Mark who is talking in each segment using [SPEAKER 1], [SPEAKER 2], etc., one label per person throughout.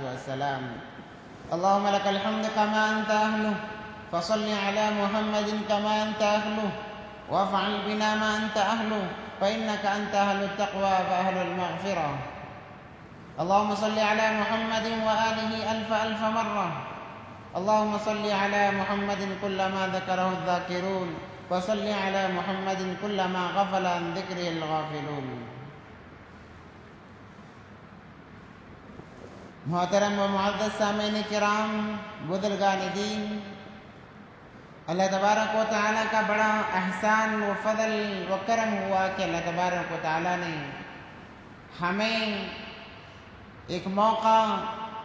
[SPEAKER 1] والسلام. اللهم لك الحمد كما أنت أهله، فصل على محمد كما أنت أهله، وافعل بنا ما أنت أهله، فإنك أنت أهل التقوى وأهل المغفرة. اللهم صل على محمد وآله ألف مرة. اللهم صل على محمد كلما ذكره الذاكرون، وصل على محمد كلما غفل عن ذكره الغافلون. محترم و معزز سامعین کرام، بزرگان دین، اللہ تبارک و تعالیٰ کا بڑا احسان و فضل و کرم ہوا کہ اللہ تبارک و تعالیٰ نے ہمیں ایک موقع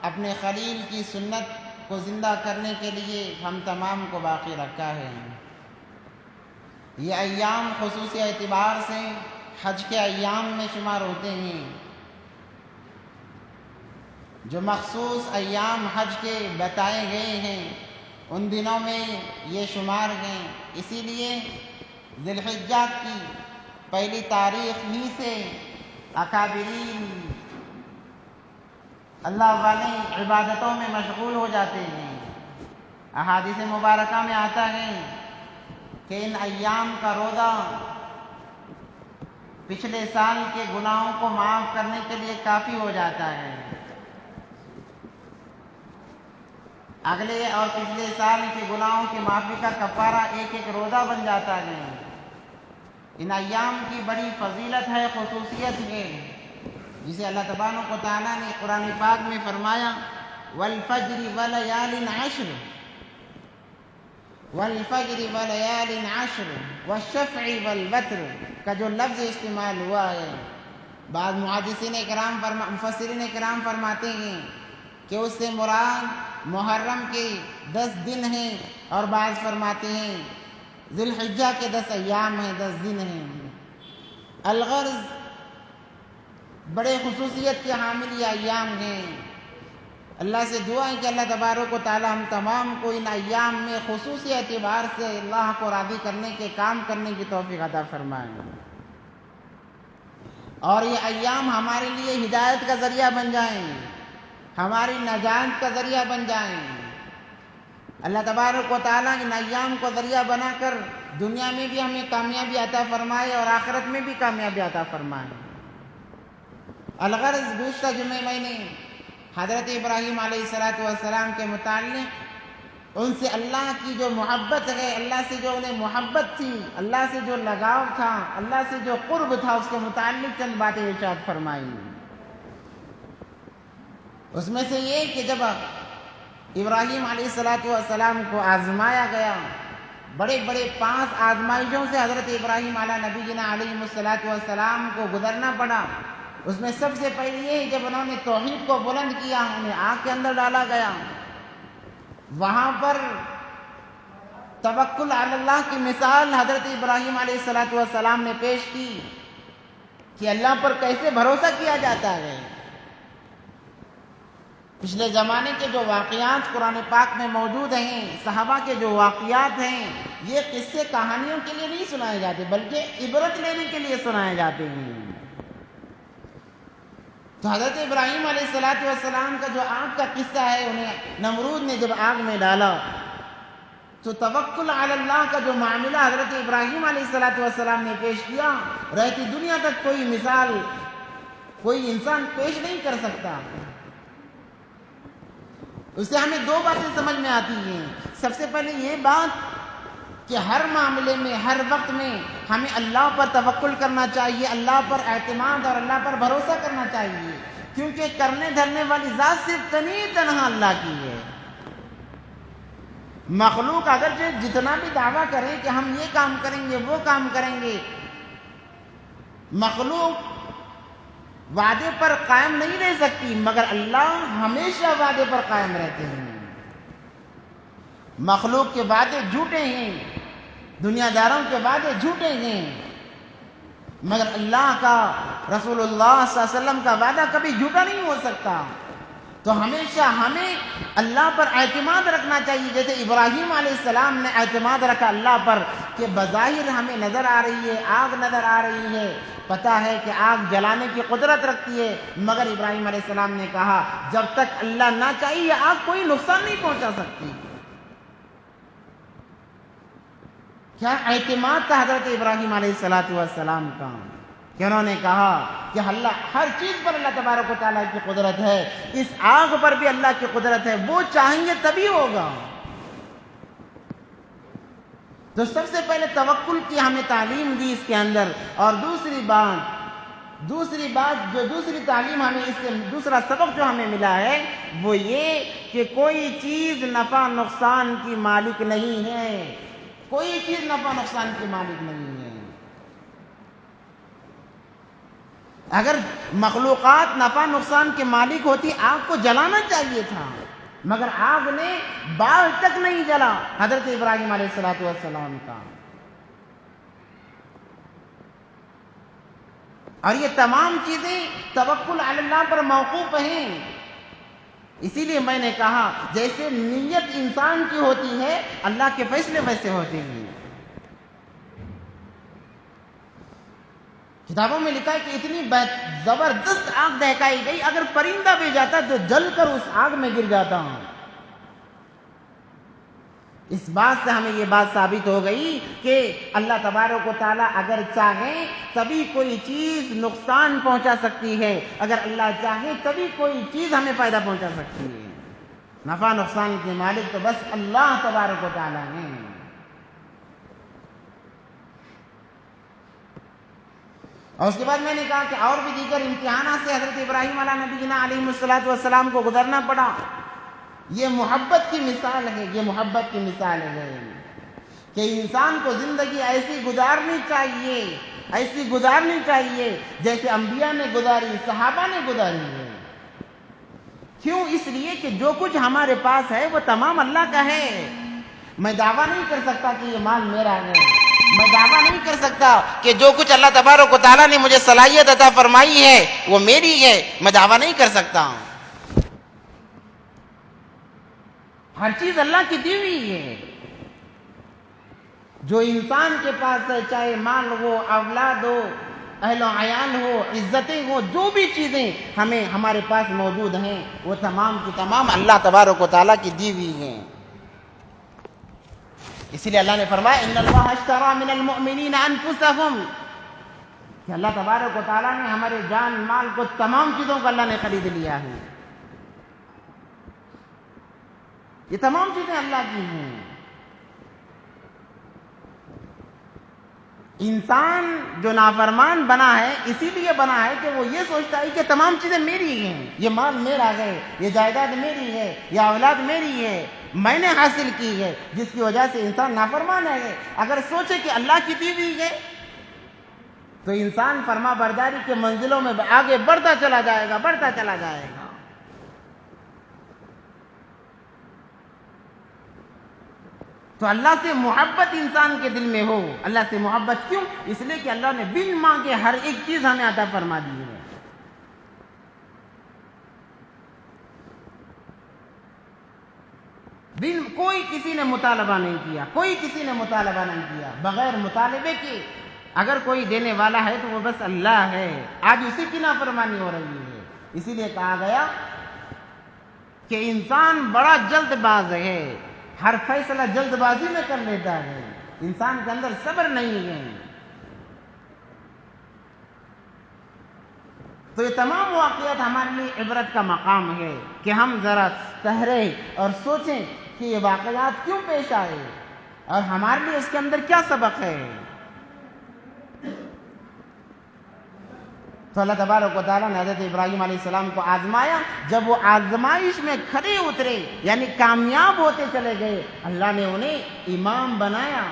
[SPEAKER 1] اپنے خلیل کی سنت کو زندہ کرنے کے لیے ہم تمام کو باقی رکھا ہے. یہ ایام خصوصی اعتبار سے حج کے ایام میں شمار ہوتے ہیں. جو مخصوص ایام حج کے بتائے گئے ہیں ان دنوں میں یہ شمار ہیں. اسی لیے ذی الحجہ کی پہلی تاریخ ہی سے اکابرین اللہ والے عبادتوں میں مشغول ہو جاتے ہیں. احادیث مبارکہ میں آتا ہے کہ ان ایام کا روزہ پچھلے سال کے گناہوں کو معاف کرنے کے لیے کافی ہو جاتا ہے. اگلے اور پچھلے سال کے گناہوں کی معافی کا کفارہ ایک ایک روزہ بن جاتا ہے. ان ایام کی بڑی فضیلت ہے، خصوصیت ہے، جسے اللہ تبارک و تعالیٰ نے قرآن پاک میں فرمایا والفجر ولیال عشر، والفجر ولیال عشر والشفع والوتر کا جو لفظ استعمال ہوا ہے، بعض مفسرین کرام فرماتے ہیں کہ اس سے مراد محرم کے 10 دن ہیں، اور بعض فرماتے ہیں ذی الحجہ کے 10 ایام ہیں، 10 دن ہیں. الغرض بڑے خصوصیت کے حامل یہ ایام ہیں. اللہ سے دعا ہے کہ اللہ تبارک و تعالی ہم تمام کو ان ایام میں خصوصی اعتبار سے اللہ کو راضی کرنے کے کام کرنے کی توفیق عطا فرمائیں، اور یہ ایام ہمارے لیے ہدایت کا ذریعہ بن جائیں، ہماری نجات کا ذریعہ بن جائیں. اللہ تبارک و تعالیٰ ان ایام کو ذریعہ بنا کر دنیا میں بھی ہمیں کامیابی عطا فرمائے اور آخرت میں بھی کامیابی عطا فرمائے. الغرض گزشتہ جمعے میں نے حضرت ابراہیم علیہ السلام کے متعلق ان سے اللہ کی جو محبت ہے، اللہ سے جو انہیں محبت تھی، اللہ سے جو لگاؤ تھا، اللہ سے جو قرب تھا، اس کے متعلق چند باتیں ارشاد فرمائی. اس میں سے یہ کہ جب ابراہیم علیہ السلام کو آزمایا گیا، بڑے بڑے 5 آزمائشوں سے حضرت ابراہیم علیہ نبینا علیہ السلام کو گزرنا پڑا. اس میں سب سے پہلے یہ جب انہوں نے توحید کو بلند کیا، انہیں آگ کے اندر ڈالا گیا. وہاں پر توکل علی اللہ کی مثال حضرت ابراہیم علیہ السلام نے پیش کی کہ اللہ پر کیسے بھروسہ کیا جاتا ہے. پچھلے زمانے کے جو واقعات قرآن پاک میں موجود ہیں، صحابہ کے جو واقعات ہیں، یہ قصے کہانیوں کے لیے نہیں سنائے جاتے بلکہ عبرت لینے کے لیے سنائے جاتے ہیں. تو حضرت ابراہیم علیہ السلام کا جو آگ کا قصہ ہے، انہیں نمرود نے جب آگ میں ڈالا تو توکل علی اللہ کا جو معاملہ حضرت ابراہیم علیہ السلام نے پیش کیا، رہتی دنیا تک کوئی مثال کوئی انسان پیش نہیں کر سکتا. اس سے ہمیں 2 باتیں سمجھ میں آتی ہیں. سب سے پہلے یہ بات کہ ہر معاملے میں، ہر وقت میں ہمیں اللہ پر توکل کرنا چاہیے، اللہ پر اعتماد اور اللہ پر بھروسہ کرنا چاہیے، کیونکہ کرنے دھرنے والی ذات صرف تنہا اللہ کی ہے. مخلوق اگرچہ جتنا بھی دعویٰ کرے کہ ہم یہ کام کریں گے، وہ کام کریں گے، مخلوق وعدے پر قائم نہیں رہ سکتی، مگر اللہ ہمیشہ وعدے پر قائم رہتے ہیں. مخلوق کے وعدے جھوٹے ہیں، دنیا داروں کے وعدے جھوٹے ہیں، مگر اللہ کا، رسول اللہ صلی اللہ علیہ وسلم کا وعدہ کبھی جھوٹا نہیں ہو سکتا. تو ہمیشہ ہمیں اللہ پر اعتماد رکھنا چاہیے، جیسے ابراہیم علیہ السلام نے اعتماد رکھا اللہ پر کہ بظاہر ہمیں نظر آ رہی ہے، آگ نظر آ رہی ہے، پتہ ہے کہ آگ جلانے کی قدرت رکھتی ہے، مگر ابراہیم علیہ السلام نے کہا جب تک اللہ نہ چاہیے آگ کوئی نقصان نہیں پہنچا سکتی۔ کیا اعتماد تھا حضرت ابراہیم علیہ السلام کا کہ انہوں نے کہا کہ اللہ ہر چیز پر اللہ تبارک و تعالیٰ کی قدرت ہے، اس آگ پر بھی اللہ کی قدرت ہے، وہ چاہیں گے تبھی ہوگا۔ تو سب سے پہلے توکل کی ہمیں تعلیم دی اس کے اندر، اور دوسری بات دوسری تعلیم ہمیں اس سے دوسرا سبق جو ہمیں ملا ہے وہ یہ کہ کوئی چیز نفع نقصان کی مالک نہیں ہے، کوئی چیز نفع نقصان کی مالک نہیں ہے۔ اگر مخلوقات نفع نقصان کے مالک ہوتی آگ کو جلانا چاہیے تھا، مگر آگ نے بال تک نہیں جلا حضرت ابراہیم علیہ السلام کا۔ اور یہ تمام چیزیں توکل علی اللہ پر موقوف ہیں۔ اسی لیے میں نے کہا جیسے نیت انسان کی ہوتی ہے اللہ کے فیصلے ویسے ہوتے ہیں۔ کتابوں میں لکھا ہے کہ اتنی زبردست آگ دہکائی گئی، اگر پرندہ بھی جاتا تو جل کر اس آگ میں گر جاتا۔ اس بات سے ہمیں یہ بات ثابت ہو گئی کہ اللہ تبارک و تعالیٰ اگر چاہے تبھی کوئی چیز نقصان پہنچا سکتی ہے، اگر اللہ چاہے تبھی کوئی چیز ہمیں فائدہ پہنچا سکتی ہے۔ نفع نقصان کے مالک تو بس اللہ تبارک و تعالیٰ ہیں۔ اور اس کے بعد میں نے کہا کہ اور بھی دیگر امتحانات سے حضرت ابراہیم علیہ نبینا علیہ السلام کو گزرنا پڑا۔ یہ محبت کی مثال ہے، یہ محبت کی مثال ہے کہ انسان کو زندگی ایسی گزارنی چاہیے جیسے انبیاء نے گزاری، صحابہ نے گزاری ہے۔ کیوں؟ اس لیے کہ جو کچھ ہمارے پاس ہے وہ تمام اللہ کا ہے۔ میں دعویٰ نہیں کر سکتا کہ یہ مال میرا ہے، میں دعویٰ نہیں کر سکتا کہ جو کچھ اللہ تبارک و تعالیٰ نے مجھے صلاحیت عطا فرمائی ہے وہ میری ہے، میں دعویٰ نہیں کر سکتا۔ ہر چیز اللہ کی دی ہوئی ہے۔ جو انسان کے پاس ہے، چاہے مال ہو، اولاد ہو، اہل و عیال ہو، عزتیں ہو، جو بھی چیزیں ہمارے پاس موجود ہیں وہ تمام کی تمام اللہ تبارک و تعالیٰ کی دی ہوئی ہیں۔ اسی لیے اللہ نے فرمایا ان اللہ اشتری من المؤمنین انفسہم، کہ اللہ تبارک و تعالیٰ نے ہمارے جان مال کو، تمام چیزوں کو اللہ نے خرید لیا ہے۔ یہ تمام چیزیں اللہ کی ہیں۔ انسان جو نافرمان بنا ہے اسی لیے بنا ہے کہ وہ یہ سوچتا ہے کہ تمام چیزیں میری ہیں، یہ مال میرا ہے، یہ جائیداد میری ہے، یہ اولاد میری ہے، میں نے حاصل کی ہے، جس کی وجہ سے انسان نافرمان ہے۔ اگر سوچے کہ اللہ کی دی ہوئی ہے تو انسان فرما برداری کے منزلوں میں آگے بڑھتا چلا جائے گا۔ تو اللہ سے محبت انسان کے دل میں ہو۔ اللہ سے محبت کیوں؟ اس لیے کہ اللہ نے بن مانگے ہر ایک چیز ہمیں عطا فرما دی ہے۔ کوئی کسی نے مطالبہ نہیں کیا، بغیر مطالبے کے اگر کوئی دینے والا ہے تو وہ بس اللہ ہے۔ آج اسی کی نافرمانی ہو رہی ہے۔ اسی لیے کہا گیا کہ انسان بڑا جلد باز ہے، ہر فیصلہ جلد بازی میں کر لیتا ہے، انسان کے اندر صبر نہیں ہے۔ تو یہ تمام واقعات ہمارے لیے عبرت کا مقام ہے کہ ہم ذرا ٹھہریں اور سوچیں کہ یہ واقعات کیوں پیش آئے اور ہمارے لیے اس کے اندر کیا سبق ہے۔ تو اللہ تبارک و تعالیٰ نے حضرت ابراہیم علیہ السلام کو آزمایا۔ جب وہ آزمائش میں کھڑے اترے، یعنی کامیاب ہوتے چلے گئے، اللہ نے انہیں امام بنایا۔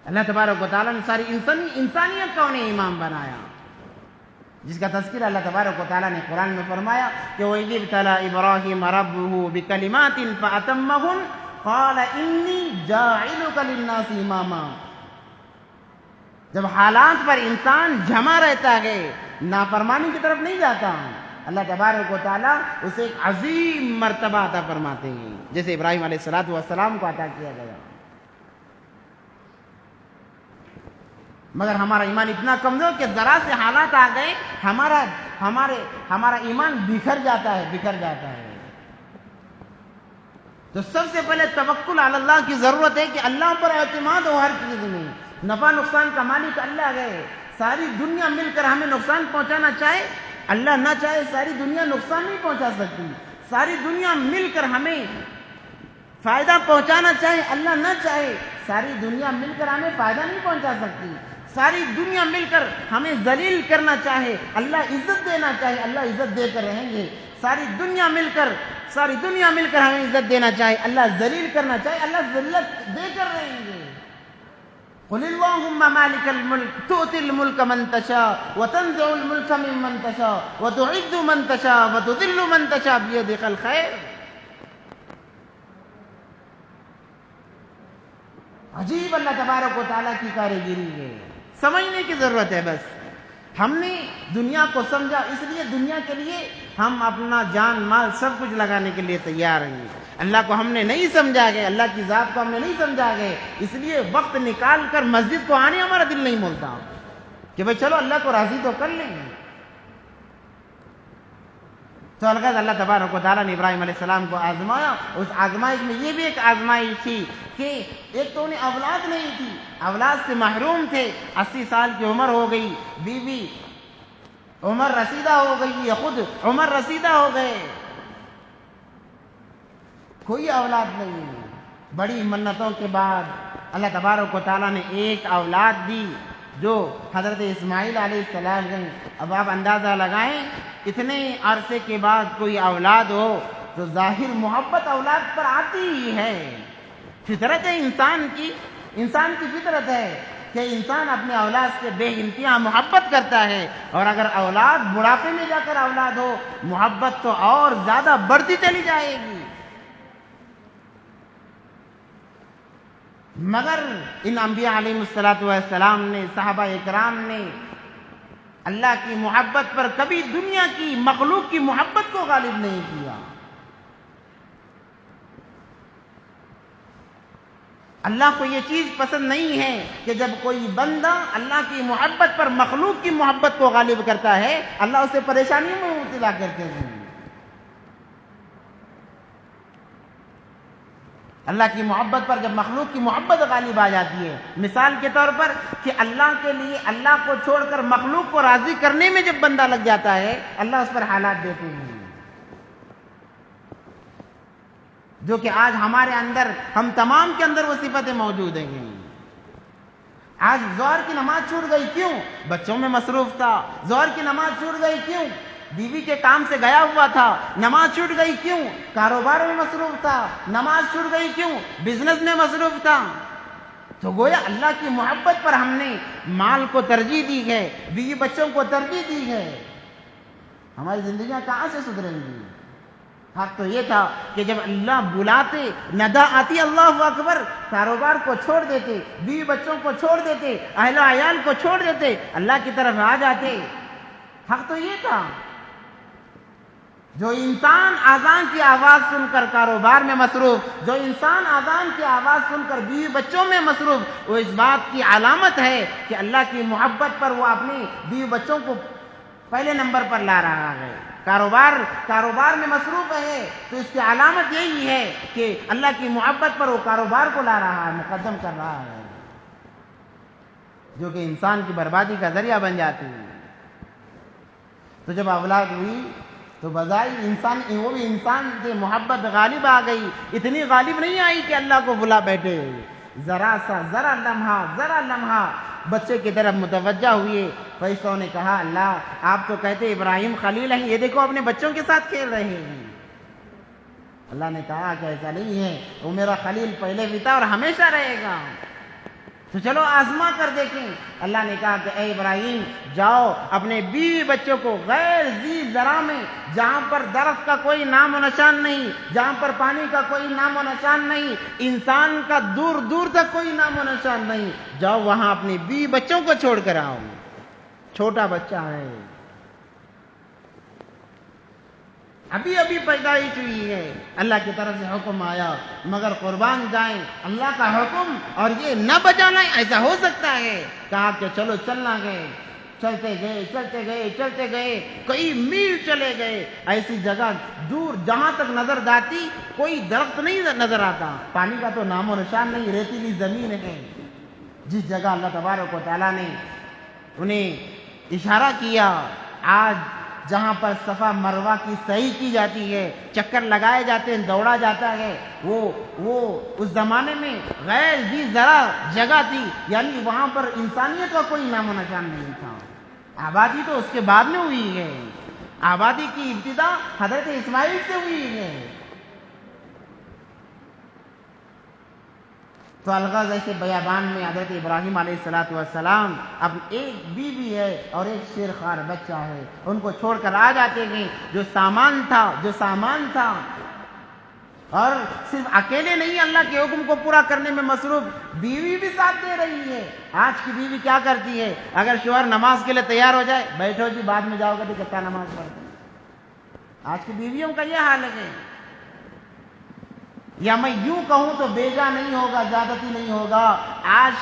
[SPEAKER 1] اللہ تبارک و تعالیٰ نے ساری انسانیت کا انہیں امام بنایا، جس کا تذکرہ اللہ تبارک و تعالیٰ نے قرآن میں فرمایا کہ وَإِذِ ابْتَلَىٰ إِبْرَاهِيمَ رَبُّهُ بِكَلِمَاتٍ فَأَتَمَّهُنَّ قَالَ إِنِّي جَاعِلُكَ لِلنَّاسِ إِمَامًا۔ جب حالات پر انسان جمع رہتا ہے نافرمانی کی طرف نہیں جاتا، اللہ تبارک و تعالیٰ اسے ایک عظیم مرتبہ عطا فرماتے ہیں، جیسے ابراہیم علیہ السلام کو عطا کیا گیا۔ مگر ہمارا ایمان اتنا کمزور کہ ذرا سے حالات آ گئے ہمارا ایمان بکھر جاتا ہے۔ تو سب سے پہلے توکل علی اللہ کی ضرورت ہے کہ اللہ پر اعتماد ہو ہر چیز میں۔ نفع نقصان کا مالک اللہ ہے، ساری دنیا مل کر ہمیں نقصان پہنچانا چاہے، اللہ نہ چاہے ساری دنیا نقصان نہیں پہنچا سکتی، ساری دنیا مل کر ہمیں فائدہ پہنچانا چاہے، اللہ نہ چاہے ساری دنیا مل کر ہمیں فائدہ نہیں پہنچا سکتی، ساری دنیا مل کر ہمیں ذلیل کرنا چاہے، اللہ عزت دینا چاہے، اللہ عزت دے کر رہیں گے، ساری دنیا مل کر ہمیں عزت دینا چاہے، اللہ ذلیل کرنا چاہے، اللہ ذلت دے کر رہیں گے۔ قل اللهم مالك الملك تؤتي الملك من تشاء وتنزع الملك ممن تشاء وتعز من تشاء وتذل من تشاء بيدك الخير۔ عجیب اللہ تبارک و تعالیٰ کی کارگری ہے، سمجھنے کی ضرورت ہے۔ بس ہم نے دنیا کو سمجھا، اس لیے دنیا کے لیے ہم اپنا جان مال سب کچھ لگانے کے لیے تیار ہیں۔ اللہ کو ہم نے نہیں سمجھا گئے، اللہ کی ذات کو ہم نے نہیں سمجھا گئے، اس لیے وقت نکال کر مسجد کو آنے ہمارا دل نہیں بولتا کہ بھئی چلو اللہ کو راضی تو کر لیں۔ تو الغرض اللہ تبارک و تعالیٰ نے ابراہیم علیہ السلام کو آزمایا، اس آزمائش میں یہ بھی ایک آزمائش تھی کہ ایک تو انہیں اولاد نہیں تھی، اولاد سے محروم تھے، 80 سال کی عمر ہو گئی، بیوی عمر رسیدہ ہو گئی، یا خود عمر رسیدہ ہو گئے، کوئی اولاد نہیں۔ بڑی منتوں کے بعد اللہ تبارک و تعالیٰ نے ایک اولاد دی جو حضرت اسماعیل علیہ السلام ہیں۔ اب آپ اندازہ لگائیں اتنے عرصے کے بعد کوئی اولاد ہو تو ظاہر محبت اولاد پر آتی ہی ہے، فطرت ہے انسان کی فطرت ہے کہ انسان اپنے اولاد سے بے انتہا محبت کرتا ہے، اور اگر اولاد بڑھاپے میں جا کر اولاد ہو محبت تو اور زیادہ بڑھتی چلی جائے گی۔ مگر ان انبیاء علیہ السلام نے، صحابہ اکرام نے اللہ کی محبت پر کبھی دنیا کی مخلوق کی محبت کو غالب نہیں کیا۔ اللہ کو یہ چیز پسند نہیں ہے کہ جب کوئی بندہ اللہ کی محبت پر مخلوق کی محبت کو غالب کرتا ہے اللہ اسے پریشانیوں میں مبتلا کرتے ہیں۔ اللہ کی محبت پر جب مخلوق کی محبت غالب آ جاتی ہے، مثال کے طور پر کہ اللہ کے لیے اللہ کو چھوڑ کر مخلوق کو راضی کرنے میں جب بندہ لگ جاتا ہے اللہ اس پر حالات دیتے ہیں جو کہ آج ہمارے اندر، ہم تمام کے اندر وہ صفتیں موجود ہیں۔ آج ظہر کی نماز چھوٹ گئی، کیوں؟ بچوں میں مصروف تھا۔ ظہر کی نماز چھوٹ گئی، کیوں؟ بیوی کے کام سے گیا ہوا تھا۔ نماز چھوٹ گئی، کیوں؟ کاروبار میں مصروف تھا۔ نماز چھوٹ گئی، کیوں؟ بزنس میں مصروف تھا۔ تو گویا اللہ کی محبت پر ہم نے مال کو ترجیح دی ہے، بیوی بچوں کو ترجیح دی ہے، ہماری زندگیاں کہاں سے سدھریں گی؟ حق تو یہ تھا کہ جب اللہ بلاتے، ندا آتی اللہ اکبر، کاروبار کو چھوڑ دیتے، بیوی بچوں کو چھوڑ دیتے، اہل و عیال کو چھوڑ دیتے، اللہ کی طرف آ جاتے۔ حق تو یہ تھا۔ جو انسان اذان کی آواز سن کر کاروبار میں مصروف، جو انسان اذان کی آواز سن کر بیوی بچوں میں مصروف، وہ اس بات کی علامت ہے کہ اللہ کی محبت پر وہ اپنی بیوی بچوں کو پہلے نمبر پر لا رہا ہے۔ کاروبار میں مصروف ہے تو اس کی علامت یہی ہے کہ اللہ کی محبت پر وہ کاروبار کو لا رہا ہے، مقدم کر رہا ہے، جو کہ انسان کی بربادی کا ذریعہ بن جاتی ہے۔ تو جب اولاد ہوئی تو بظاہر وہ بھی انسان سے محبت غالب آ گئی، اتنی غالب نہیں آئی کہ اللہ کو بلا بیٹھے، ذرا لمحہ بچے کی طرف متوجہ ہوئے، فرشتوں نے کہا اللہ آپ تو کہتے ابراہیم خلیل ہیں، یہ دیکھو اپنے بچوں کے ساتھ کھیل رہے ہیں۔ اللہ نے کہا کہ ایسا نہیں ہے، وہ میرا خلیل پہلے بھی تھا اور ہمیشہ رہے گا۔ تو چلو آزما کر دیکھیں۔ اللہ نے کہا کہ اے ابراہیم جاؤ اپنے بیوی بچوں کو غیر ذی زرع میں، جہاں پر درخت کا کوئی نام و نشان نہیں، جہاں پر پانی کا کوئی نام و نشان نہیں، انسان کا دور دور تک کوئی نام و نشان نہیں، جاؤ وہاں اپنے بیوی بچوں کو چھوڑ کر آؤ۔ چھوٹا بچہ ہے، ابھی ابھی پیدائش ہوئی ہے، اللہ کی طرف سے حکم آیا مگر قربان جائیں، اللہ کا حکم اور یہ نہ بجانا ایسا ہو سکتا ہے؟ کہا کہ چلو چلنا گئے، چلتے گئے چلتے گئے چلتے گئے، کئی میل چلے گئے، ایسی جگہ دور جہاں تک نظر جاتی کوئی درخت نہیں نظر آتا، پانی کا تو نام و نشان نہیں، ریتیلی زمین ہے۔ جس جگہ اللہ تبارک و تعالیٰ نے انہیں اشارہ کیا، آج جہاں پر صفا مروہ کی سعی کی جاتی ہے، چکر لگائے جاتے ہیں، دوڑا جاتا ہے، وہ اس زمانے میں غیر ذی زرع جگہ تھی، یعنی وہاں پر انسانیت کا کوئی نام و نشان نہیں تھا۔ آبادی تو اس کے بعد میں ہوئی ہے، آبادی کی ابتدا حضرت اسماعیل سے ہوئی ہے۔ تو الغرض ایسے بیابان میں حضرت ابراہیم علیہ السلام اب ایک بیوی ہے اور ایک شیرخوار بچہ ہے، ان کو چھوڑ کر آ جاتے ہیں۔ جو سامان تھا اور صرف اکیلے نہیں اللہ کے حکم کو پورا کرنے میں مصروف، بیوی بھی ساتھ دے رہی ہے۔ آج کی بیوی کیا کرتی ہے؟ اگر شوہر نماز کے لیے تیار ہو جائے، بیٹھو جی بعد میں جاؤ گے تو کتنا نماز پڑھتے ہیں۔ آج کی بیویوں کا یہ حال ہے، یا میں یوں کہوں تو بیجا نہیں ہوگا، زیادتی نہیں ہوگا، آج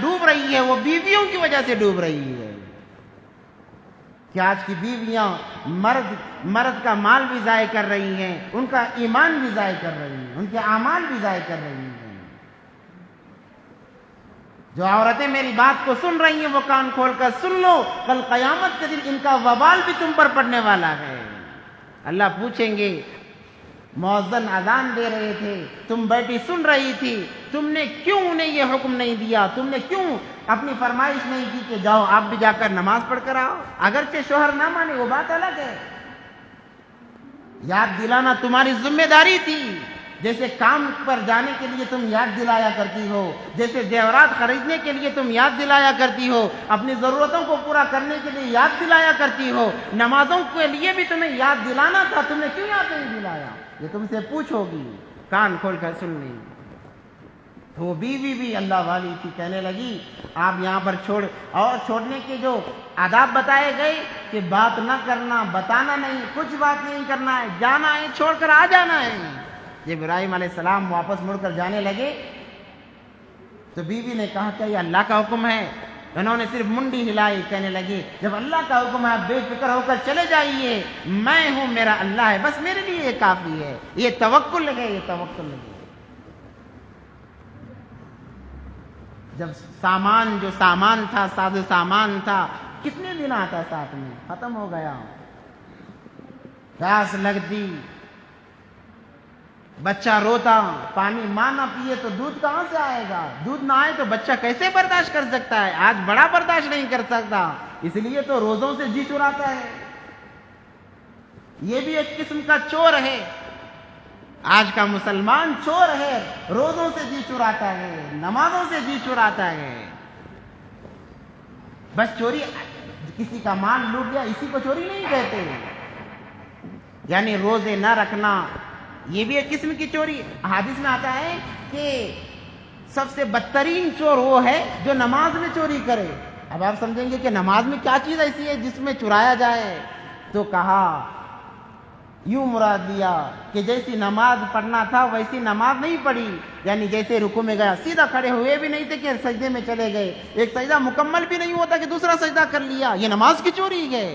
[SPEAKER 1] ڈوب رہی ہے وہ بیویوں کی وجہ سے ڈوب رہی ہے کہ آج کی بیویاں مرد کا مال بھی ضائع کر رہی ہیں، ان کا ایمان بھی ضائع کر رہی ہیں، ان کے اعمال بھی ضائع کر رہی ہیں۔ جو عورتیں میری بات کو سن رہی ہیں وہ کان کھول کر سن لو، کل قیامت کے دن ان کا وبال بھی تم پر پڑنے والا ہے۔ اللہ پوچھیں گے، مؤذن اذان دے رہے تھے، تم بیٹھی سن رہی تھی، تم نے کیوں انہیں یہ حکم نہیں دیا؟ تم نے کیوں اپنی فرمائش نہیں کی کہ جاؤ آپ بھی جا کر نماز پڑھ کر آؤ؟ اگرچہ شوہر نہ مانے وہ بات الگ ہے، یاد دلانا تمہاری ذمہ داری تھی۔ جیسے کام پر جانے کے لیے تم یاد دلایا کرتی ہو، جیسے زیورات خریدنے کے لیے تم یاد دلایا کرتی ہو، اپنی ضرورتوں کو پورا کرنے کے لیے یاد دلایا کرتی ہو، نمازوں کے لیے بھی تمہیں یاد دلانا تھا، تم نے کیوں یاد نہیں دلایا؟ یہ تم سے پوچھو گی، کان کھول کر سن لیں۔ وہ بیوی بھی اللہ والی تھی، کہنے لگی آپ یہاں پر چھوڑنے کے جو آداب بتائے گئے کہ بات نہ کرنا، بتانا نہیں، کچھ بات نہیں کرنا ہے، جانا ہے، چھوڑ کر آ جانا ہے۔ جب ابراہیم علیہ السلام واپس مڑ کر جانے لگے تو بیوی نے کہا کہ یہ اللہ کا حکم ہے؟ انہوں نے صرف منڈی ہلائی، کہنے لگی جب اللہ کا حکم ہے آپ بے فکر ہو کر چلے جائیے، میں ہوں، میرا اللہ ہے، بس میرے لیے یہ کافی ہے، یہ توکل ہے، یہ توکل ہے۔ جب جو سامان تھا، ساز و سامان تھا، کتنے دن آتا ساتھ میں، ختم ہو گیا، پیاس لگتی، بچہ روتا، پانی ماں نہ پیے تو دودھ کہاں سے آئے گا؟ دودھ نہ آئے تو بچہ کیسے برداشت کر سکتا ہے؟ آج بڑا برداشت نہیں کر سکتا، اس لیے تو روزوں سے جی چراتا ہے۔ یہ بھی ایک قسم کا چور ہے، آج کا مسلمان چور ہے، روزوں سے جی چراتا ہے، نمازوں سے جی چراتا ہے۔ بس چوری، کسی کا مال لوٹ گیا اسی کو چوری نہیں کہتے، یعنی روزے نہ رکھنا یہ بھی ایک قسم کی چوری۔ حدیث میں آتا ہے کہ سب سے بدترین چور وہ ہے جو نماز میں چوری کرے۔ اب آپ سمجھیں گے کہ نماز میں کیا چیز ایسی ہے جس میں چرایا جائے؟ تو کہا، یوں مراد دیا کہ جیسی نماز پڑھنا تھا ویسی نماز نہیں پڑھی، یعنی جیسے رکوع میں گیا سیدھا کھڑے ہوئے بھی نہیں تھے کہ سجدے میں چلے گئے، ایک سجدہ مکمل بھی نہیں ہوتا کہ دوسرا سجدہ کر لیا، یہ نماز کی چوری ہے۔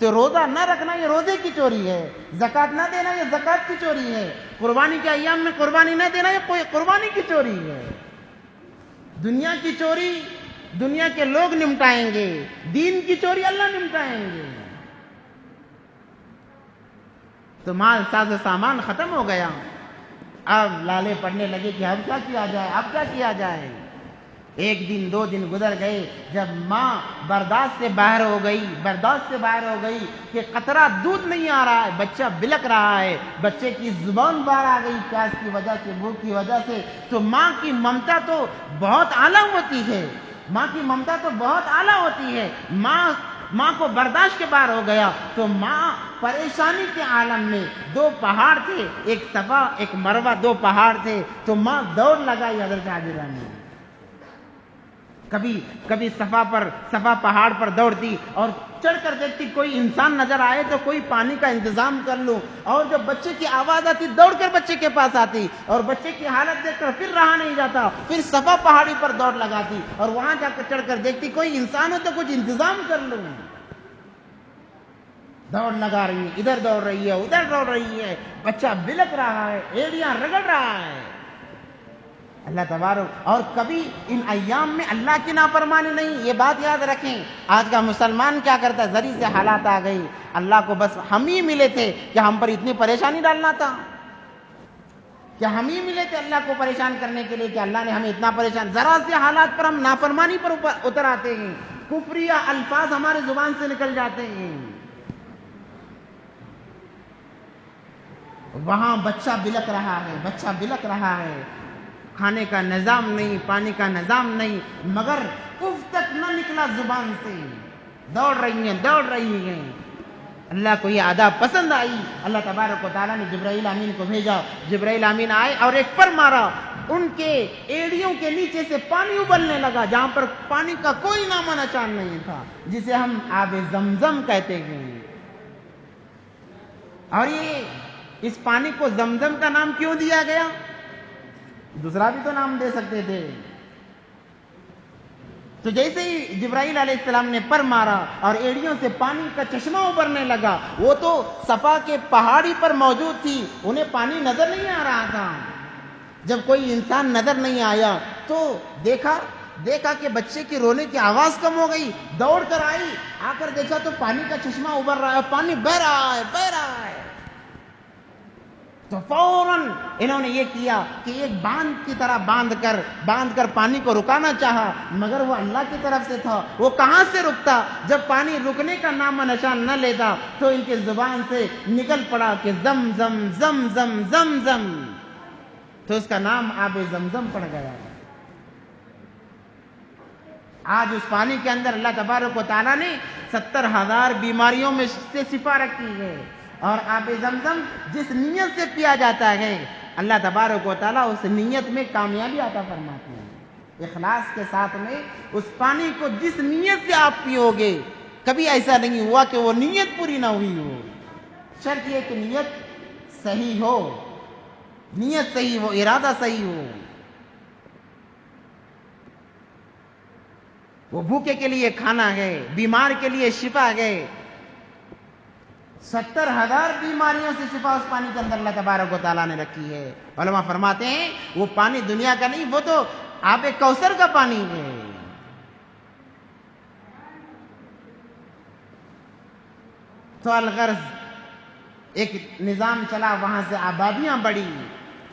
[SPEAKER 1] تو روزہ نہ رکھنا یہ روزے کی چوری ہے، زکوٰۃ نہ دینا یہ زکوٰۃ کی چوری ہے، قربانی کے ایام میں قربانی نہ دینا یہ قربانی کی چوری ہے۔ دنیا کی چوری دنیا کے لوگ نمٹائیں گے، دین کی چوری اللہ نمٹائیں گے۔ تو مال ساز و سامان ختم ہو گیا، اب لالے پڑنے لگے کہ اب کیا کیا جائے، اب کیا کیا جائے۔ ایک دن 2 دن گزر گئے، جب ماں برداشت سے باہر ہو گئی کہ قطرہ دودھ نہیں آ رہا ہے، بچہ بلک رہا ہے، بچے کی زبان باہر آ گئی پیاس کی وجہ سے، بھوک کی وجہ سے، تو ماں کی ممتا تو بہت اعلیٰ ہوتی ہے، ماں کو برداشت کے باہر ہو گیا، تو ماں پریشانی کے عالم میں، 2 پہاڑ تھے، ایک صفا ایک مروہ، 2 پہاڑ تھے، تو ماں دوڑ لگائی حضرت حاجرہ نے، کبھی صفا پہاڑ پر دوڑتی اور چڑھ کر دیکھتی کوئی انسان نظر آئے تو کوئی پانی کا انتظام کر لوں، اور جب بچے کی آواز آتی دوڑ کر بچے کے پاس آتی، اور بچے کی حالت دیکھ کر پھر رہا نہیں جاتا، پھر صفا پہاڑی پر دوڑ لگاتی اور وہاں جا کر چڑھ کر دیکھتی کوئی انسان ہو تو کچھ انتظام کر لوں، دوڑ لگا رہی ہے، ادھر دوڑ رہی ہے ادھر دوڑ رہی ہے، بچہ بلک رہا ہے، ایڑیاں رگڑ رہا ہے، اللہ تبارک۔ اور کبھی ان ایام میں اللہ کی نافرمانی نہیں، یہ بات یاد رکھیں۔ آج کا مسلمان کیا کرتا ہے، ذری سے حالات آ گئی، اللہ کو بس ہم ہی ملے تھے کہ ہم پر اتنی پریشانی ڈالنا تھا، کیا ہم ہی ملے تھے اللہ کو پریشان کرنے کے لیے کہ اللہ نے ہمیں اتنا پریشان، ذرا سے حالات پر ہم نافرمانی پر اتر آتے ہیں، کفریہ الفاظ ہمارے زبان سے نکل جاتے ہیں، وہاں بچہ بلک رہا ہے، کھانے کا نظام نہیں، پانی کا نظام نہیں، مگر اف تک نہ نکلا زبان سے، دوڑ رہی ہیں۔ اللہ کو یہ عذاب پسند آئی، اللہ تبارک و تعالیٰ نے جبرائیل امین کو بھیجا، جبرائیل امین آئے اور ایک پر مارا، ان کے ایڑیوں کے نیچے سے پانی ابلنے لگا، جہاں پر پانی کا کوئی نام و نشان نہیں تھا، جسے ہم آب زمزم کہتے ہیں۔ اور یہ اس پانی کو زمزم کا نام کیوں دیا گیا؟ دوسرا بھی تو نام دے سکتے تھے۔ تو جیسے ہی جبرائیل علیہ السلام نے پر مارا اور ایڑیوں سے پانی کا چشمہ ابھرنے لگا، وہ تو صفا کے پہاڑی پر موجود تھی، انہیں پانی نظر نہیں آ رہا تھا، جب کوئی انسان نظر نہیں آیا تو دیکھا کہ بچے کی رونے کی آواز کم ہو گئی، دوڑ کر آئی، آ کر دیکھا تو پانی کا چشمہ ابھر رہا ہے، پانی بہ رہا ہے، تو فوراً انہوں نے یہ کیا کہ ایک باندھ کی طرح باندھ کر پانی کو رکانا چاہا، مگر وہ اللہ کی طرف سے تھا، وہ کہاں سے رکتا؟ جب پانی رکنے کا نام و نشان نہ لیتا تو ان کی زبان سے نکل پڑا کہ زم زم زم زم زم زم، تو اس کا نام آب زمزم پڑ گیا۔ آج اس پانی کے اندر اللہ تبارک و تعالیٰ نے 70,000 بیماریوں میں سے شفا رکھی ہے، اور آب زمزم جس نیت سے پیا جاتا ہے اللہ تبارک و تعالیٰ اس نیت میں کامیابی عطا فرماتے ہیں۔ اخلاص کے ساتھ میں اس پانی کو جس نیت سے آپ پیو گے، کبھی ایسا نہیں ہوا کہ وہ نیت پوری نہ ہوئی ہو، شرط یہ کہ نیت صحیح ہو، ارادہ صحیح ہو۔ وہ بھوکے کے لیے کھانا ہے، بیمار کے لیے شفا ہے، 70,000 بیماریوں سے شفا اس پانی کے اندر اللہ تبارک و تعالیٰ نے رکھی ہے۔ علماء فرماتے ہیں وہ پانی دنیا کا نہیں، وہ تو آب کوثر کا پانی ہے۔ تو الغرض ایک نظام چلا، وہاں سے آبادیاں بڑھی،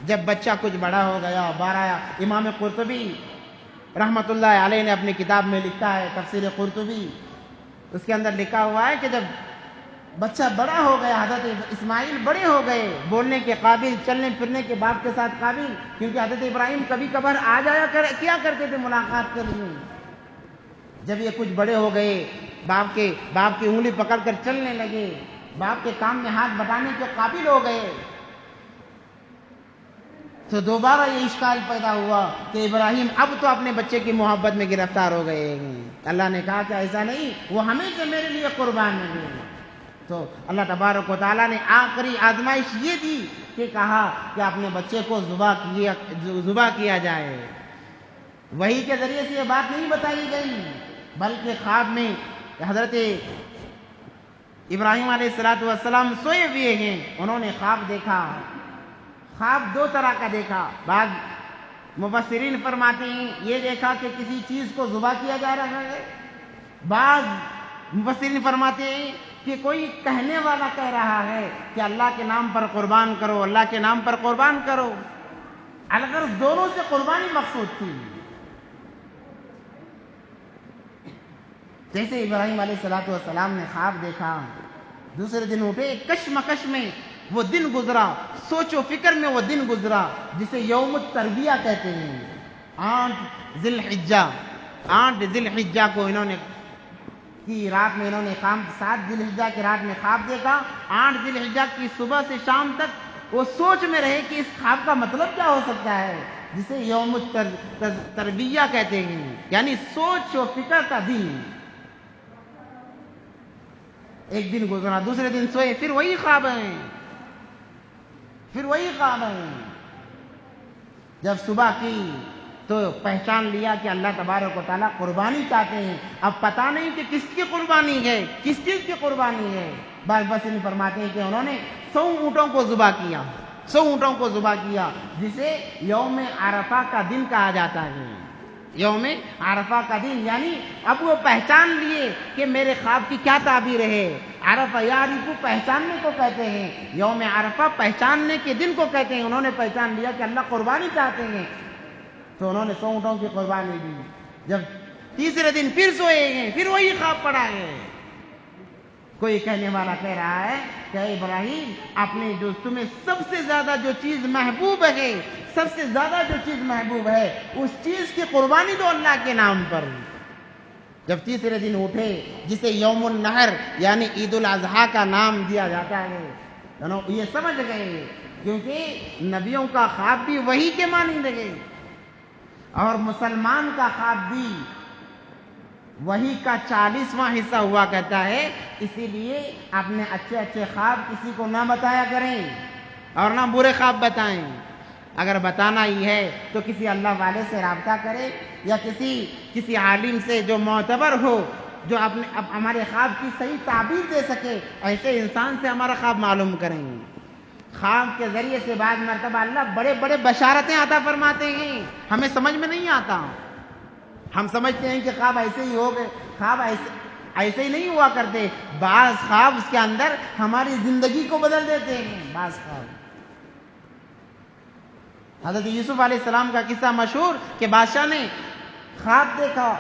[SPEAKER 1] جب بچہ کچھ بڑا ہو گیا، امام قرطبی رحمت اللہ علیہ نے اپنی کتاب میں لکھا ہے، تفسیر قرطبی، اس کے اندر لکھا ہوا ہے کہ جب بچہ بڑا ہو گیا، حضرت اسماعیل بڑے ہو گئے، بولنے کے قابل، چلنے پھرنے کے باپ کے ساتھ قابل، کیونکہ حضرت ابراہیم کبھی کبھار آ جایا کیا کرتے تھے ملاقات کے لیے۔ جب یہ کچھ بڑے ہو گئے، باپ کی انگلی پکڑ کر چلنے لگے، باپ کے کام میں ہاتھ بٹانے کے قابل ہو گئے، تو دوبارہ یہ اشکال پیدا ہوا کہ ابراہیم اب تو اپنے بچے کی محبت میں گرفتار ہو گئے ہیں۔ اللہ نے کہا کہ ایسا نہیں، وہ ہمیشہ میرے لیے قربان ہے۔ تو اللہ تبارک و تعالیٰ نے آخری آزمائش یہ دی کہ کہا کہ اپنے بچے کو ذبح کیا جائے۔ وحی کے ذریعے سے یہ بات نہیں بتائی گئی، بلکہ خواب میں حضرت ابراہیم علیہ السلام سوئے ہوئے ہیں، انہوں نے خواب دیکھا۔ خواب 2 طرح کا دیکھا، بعض مفسرین فرماتے ہیں یہ دیکھا کہ کسی چیز کو ذبح کیا جا رہا ہے، بعض مفسرین فرماتے ہیں کہ کوئی کہنے والا کہہ رہا ہے کہ اللہ کے نام پر قربان کرو، اللہ کے نام پر قربان کرو۔ الغرض دونوں سے قربانی مقصود تھی۔ جیسے ابراہیم علیہ الصلوۃ والسلام نے خواب دیکھا، دوسرے دن اٹھے، کشمکش میں وہ دن گزرا، سوچ و فکر میں وہ دن گزرا جسے یوم التربیہ کہتے ہیں۔ 8 ذی الحجہ کو انہوں نے کی رات میں انہوں نے 7 ذی الحجہ کی رات میں خواب دیکھا، 8 ذی الحجہ کی صبح سے شام تک وہ سوچ میں رہے کہ اس خواب کا مطلب کیا ہو سکتا ہے، جسے یوم التربیہ کہتے ہیں، یعنی سوچ و فکر کا دن۔ ایک دن گزرا، دوسرے دن سوئے، پھر وہی خواب ہیں، جب صبح کی تو پہچان لیا کہ اللہ تبارک و تعالیٰ قربانی چاہتے ہیں۔ اب پتہ نہیں کہ کس کی قربانی ہے، کس چیز کی قربانی ہے۔ بعض بصری فرماتے ہیں کہ انہوں نے 100 اونٹوں کو ذبح کیا، جسے یوم عرفہ کا دن کہا جاتا ہے۔ یوم عرفہ کا دن، یعنی اب وہ پہچان لیے کہ میرے خواب کی کیا تعبیر ہے۔ عرفہ یعرف پہچاننے کو کہتے ہیں، یوم عرفہ پہچاننے کے دن کو کہتے ہیں۔ انہوں نے پہچان لیا کہ اللہ قربانی چاہتے ہیں، تو انہوں نے 100 اونٹوں کی قربانی دی۔ جب تیسرے دن پھر سوئے ہیں، پھر وہی خواب پڑا ہے۔ کوئی کہنے والا کہہ رہا ہے کہ اے ابراہیم، اپنے جو تمہیں سب سے زیادہ جو چیز محبوب ہے، اس چیز کی قربانی دو اللہ کے نام پر۔ جب تیسرے دن اٹھے، جسے یوم النحر یعنی عید الاضحیٰ کا نام دیا جاتا ہے، یہ سمجھ گئے، کیونکہ نبیوں کا خواب بھی وہی کے مانند ہے، اور مسلمان کا خواب بھی وہی کا 40واں حصہ ہوا کرتا ہے۔ اسی لیے اپنے اچھے خواب کسی کو نہ بتایا کریں اور نہ برے خواب بتائیں۔ اگر بتانا ہی ہے تو کسی اللہ والے سے رابطہ کرے، یا کسی عالم سے جو معتبر ہو، جو ہمارے خواب کی صحیح تعبیر دے سکے، ایسے انسان سے ہمارا خواب معلوم کریں۔ خواب کے ذریعے سے بعض مرتبہ اللہ بڑے بڑے بشارتیں عطا فرماتے ہیں، ہمیں سمجھ میں نہیں آتا۔ ہم سمجھتے ہیں کہ خواب ایسے ہی ہو گئے، خواب ایسے ہی نہیں ہوا کرتے۔ بعض خواب اس کے اندر ہماری زندگی کو بدل دیتے ہیں۔ بعض خواب، حضرت یوسف علیہ السلام کا قصہ مشہور کہ بادشاہ نے خواب دیکھا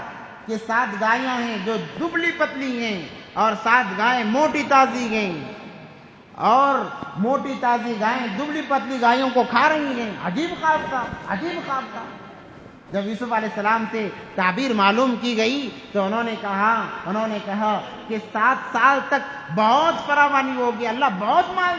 [SPEAKER 1] کہ 7 گائیاں ہیں جو دبلی پتلی ہیں، اور 7 گائیں موٹی تازی ہیں، اور موٹی تازی گائیں دبلی پتلی گائیوں کو کھا رہی ہیں۔ عجیب خواب تھا۔ جب یوسف علیہ السلام سے تعبیر معلوم کی گئی تو انہوں نے کہا کہ 7 سال تک بہت فراوانی ہوگی، اللہ بہت مال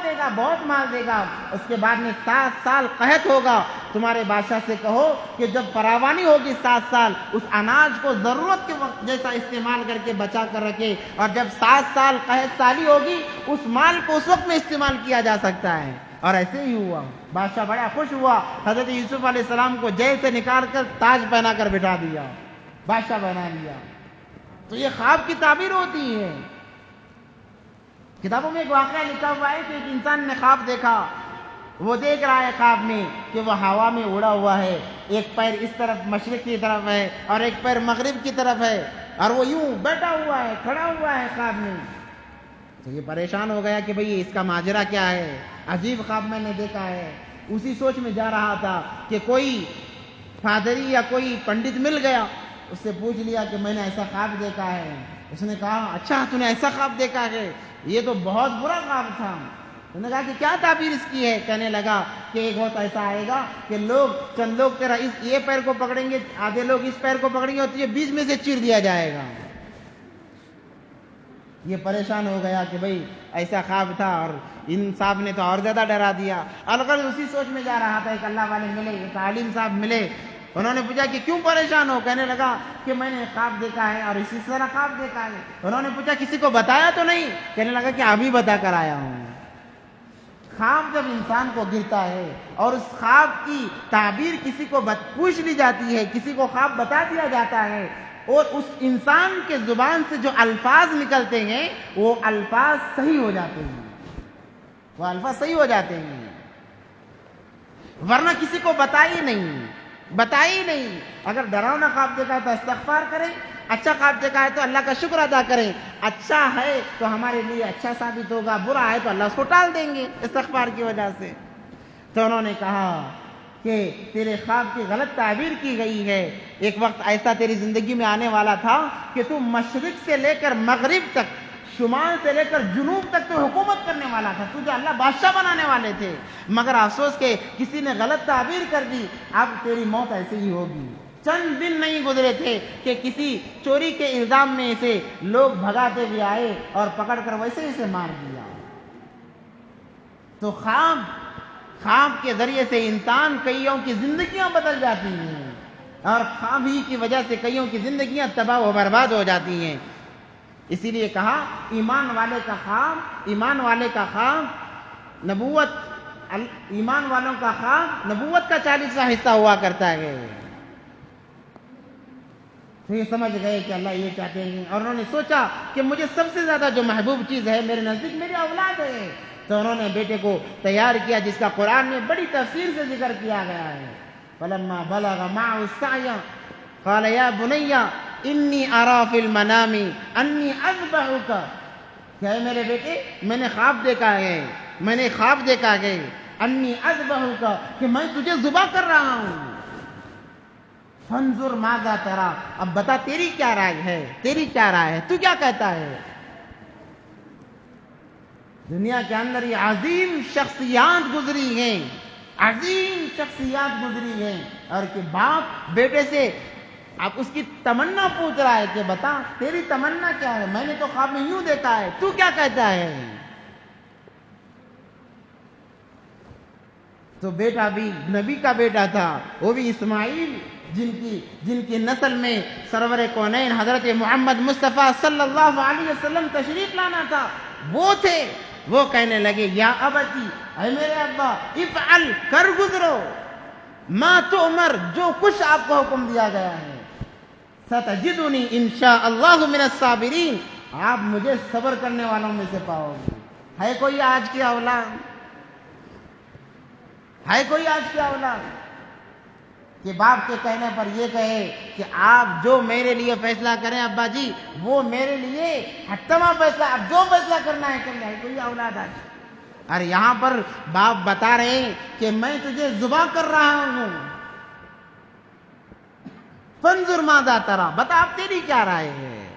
[SPEAKER 1] دے گا، اس کے بعد میں 7 سال قحط ہوگا۔ تمہارے بادشاہ سے کہو کہ جب فراوانی ہوگی 7 سال، اس اناج کو ضرورت کے وقت جیسا استعمال کر کے بچا کر رکھے، اور جب 7 سال قحط سالی ہوگی، اس مال کو اس وقت میں استعمال کیا جا سکتا ہے۔ اور ایسے ہی ہوا، بادشاہ بڑا خوش ہوا، حضرت یوسف علیہ السلام کو جیل سے نکال کر تاج پہنا کر بٹھا دیا، بادشاہ بنا لیا۔ تو یہ خواب کی تعبیر ہوتی ہے۔ کتابوں میں ایک واقعہ لکھا ہوا ہے کہ ایک انسان نے خواب دیکھا، وہ دیکھ رہا ہے خواب میں کہ وہ ہوا میں اڑا ہوا ہے، ایک پیر اس طرف مشرق کی طرف ہے اور ایک پیر مغرب کی طرف ہے، اور وہ یوں بیٹھا ہوا ہے، کھڑا ہوا ہے خواب میں۔ تو یہ پریشان ہو گیا کہ بھئی اس کا ماجرا کیا ہے، عجیب خواب میں نے دیکھا ہے۔ اسی سوچ میں جا رہا تھا کہ کوئی پادری یا کوئی پنڈت مل گیا، اس سے پوچھ لیا کہ میں نے ایسا خواب دیکھا ہے۔ اس نے کہا اچھا تو نے ایسا خواب دیکھا ہے، یہ تو بہت برا خواب تھا۔ انہوں نے کہا کہ کیا تعبیر اس کی ہے؟ کہنے لگا کہ ایک وقت ایسا آئے گا کہ چند لوگ تیرا یہ پیر کو پکڑیں گے، آدھے لوگ اس پیر کو پکڑیں گے، اور تجھے بیچ میں سے چیر دیا جائے گا۔ یہ پریشان ہو گیا کہ بھئی ایسا خواب تھا، اور ان صاحب نے تو اور زیادہ ڈرا دیا۔ الغرض اسی سوچ میں جا رہا تھا، ایک اللہ والے ملے، ایک عالم صاحب ملے، انہوں نے پوچھا کہ کیوں پریشان ہو؟ کہنے لگا کہ میں نے خواب دیکھا ہے اور اسی طرح خواب دیکھا ہے۔ انہوں نے پوچھا کسی کو بتایا تو نہیں؟ کہنے لگا کہ ابھی بتا کر آیا ہوں۔ خواب جب انسان کو گرتا ہے اور اس خواب کی تعبیر کسی کو پوچھ لی جاتی ہے، کسی کو خواب بتا دیا جاتا ہے، اور اس انسان کے زبان سے جو الفاظ نکلتے ہیں وہ الفاظ صحیح ہو جاتے ہیں، ورنہ کسی کو بتائی نہیں۔ اگر ڈراؤنا خواب دیکھا ہے تو استغفار کریں، اچھا خواب دیکھا ہے تو اللہ کا شکر ادا کریں۔ اچھا ہے تو ہمارے لیے اچھا ثابت ہوگا، برا ہے تو اللہ اس کو ٹال دیں گے استغفار کی وجہ سے۔ تو انہوں نے کہا کہ تیرے خواب کی غلط تعبیر کی گئی ہے. ایک وقت ایسا تیری زندگی میں آنے والا تھا کہ تو مشرق سے لے کر مغرب تک، شمال سے لے کر جنوب تک تو حکومت کرنے والا تھا، تجھے اللہ بادشاہ بنانے والے تھے، مگر افسوس کہ کسی نے غلط تعبیر کر دی، اب تیری موت ایسے ہی ہوگی. چند دن نہیں گزرے تھے کہ کسی چوری کے الزام میں اسے لوگ بھگاتے ہوئے آئے اور پکڑ کر ویسے ہی اسے مار دیا. تو خواب کے ذریعے سے انسان کئیوں کی زندگیاں بدل جاتی ہیں، اور خواب ہی کی وجہ سے کئیوں کی زندگیاں تباہ و برباد ہو جاتی ہیں. اسی لیے کہا ایمان والے کا خواب نبوت، ایمان والوں کا خواب نبوت کا 40واں حصہ ہوا کرتا ہے. تو یہ سمجھ گئے کہ اللہ یہ چاہتے ہیں، اور انہوں نے سوچا کہ مجھے سب سے زیادہ جو محبوب چیز ہے میرے نزدیک میری اولاد ہے. تو انہوں نے بیٹے کو تیار کیا، جس کا قرآن میں بڑی تفصیل سے ذکر کیا گیا ہے. فلما بلغ معه السعي قال يا بني انی ارا فی المنام انی اذبحک، کہ اے میرے بیٹے میں نے خواب دیکھا ہے انی اذبحک، کہ میں تجھے ذبح کر رہا ہوں. فانظر ماذا ترى، اب بتا تیری کیا رائے ہے، تو کیا کہتا ہے. دنیا کے اندر یہ عظیم شخصیات گزری ہیں، اور کہ باپ بیٹے سے اب اس کی تمنا پوچھ رہا ہے کہ بتا تیری تمنا کیا ہے، میں نے تو خواب میں یوں دیکھا ہے، تو کیا کہتا ہے. تو بیٹا بھی نبی کا بیٹا تھا، وہ بھی اسماعیل، جن کی نسل میں سرور کونین حضرت محمد مصطفیٰ صلی اللہ علیہ وسلم تشریف لانا تھا، وہ تھے. وہ کہنے لگے یا ابتی، اے میرے ابا، افعل، کر گزرو، ما تؤمر، جو کچھ آپ کو حکم دیا گیا ہے. ستجدنی انشاء اللہ من الصابرین، آپ مجھے صبر کرنے والوں میں سے پاؤ گے. ہے کوئی آج کی اولاد کہ باپ کے کہنے پر یہ کہے کہ آپ جو میرے لیے فیصلہ کریں ابا جی، وہ میرے لیے حتما فیصلہ، اب جو فیصلہ کرنا ہے کر لیں. ہے کوئی اولاد آج؟ اور یہاں پر باپ بتا رہے ہیں کہ میں تجھے ذبح کر رہا ہوں. فانظر ماذا ترى، بتا اب تیری کیا رائے ہے.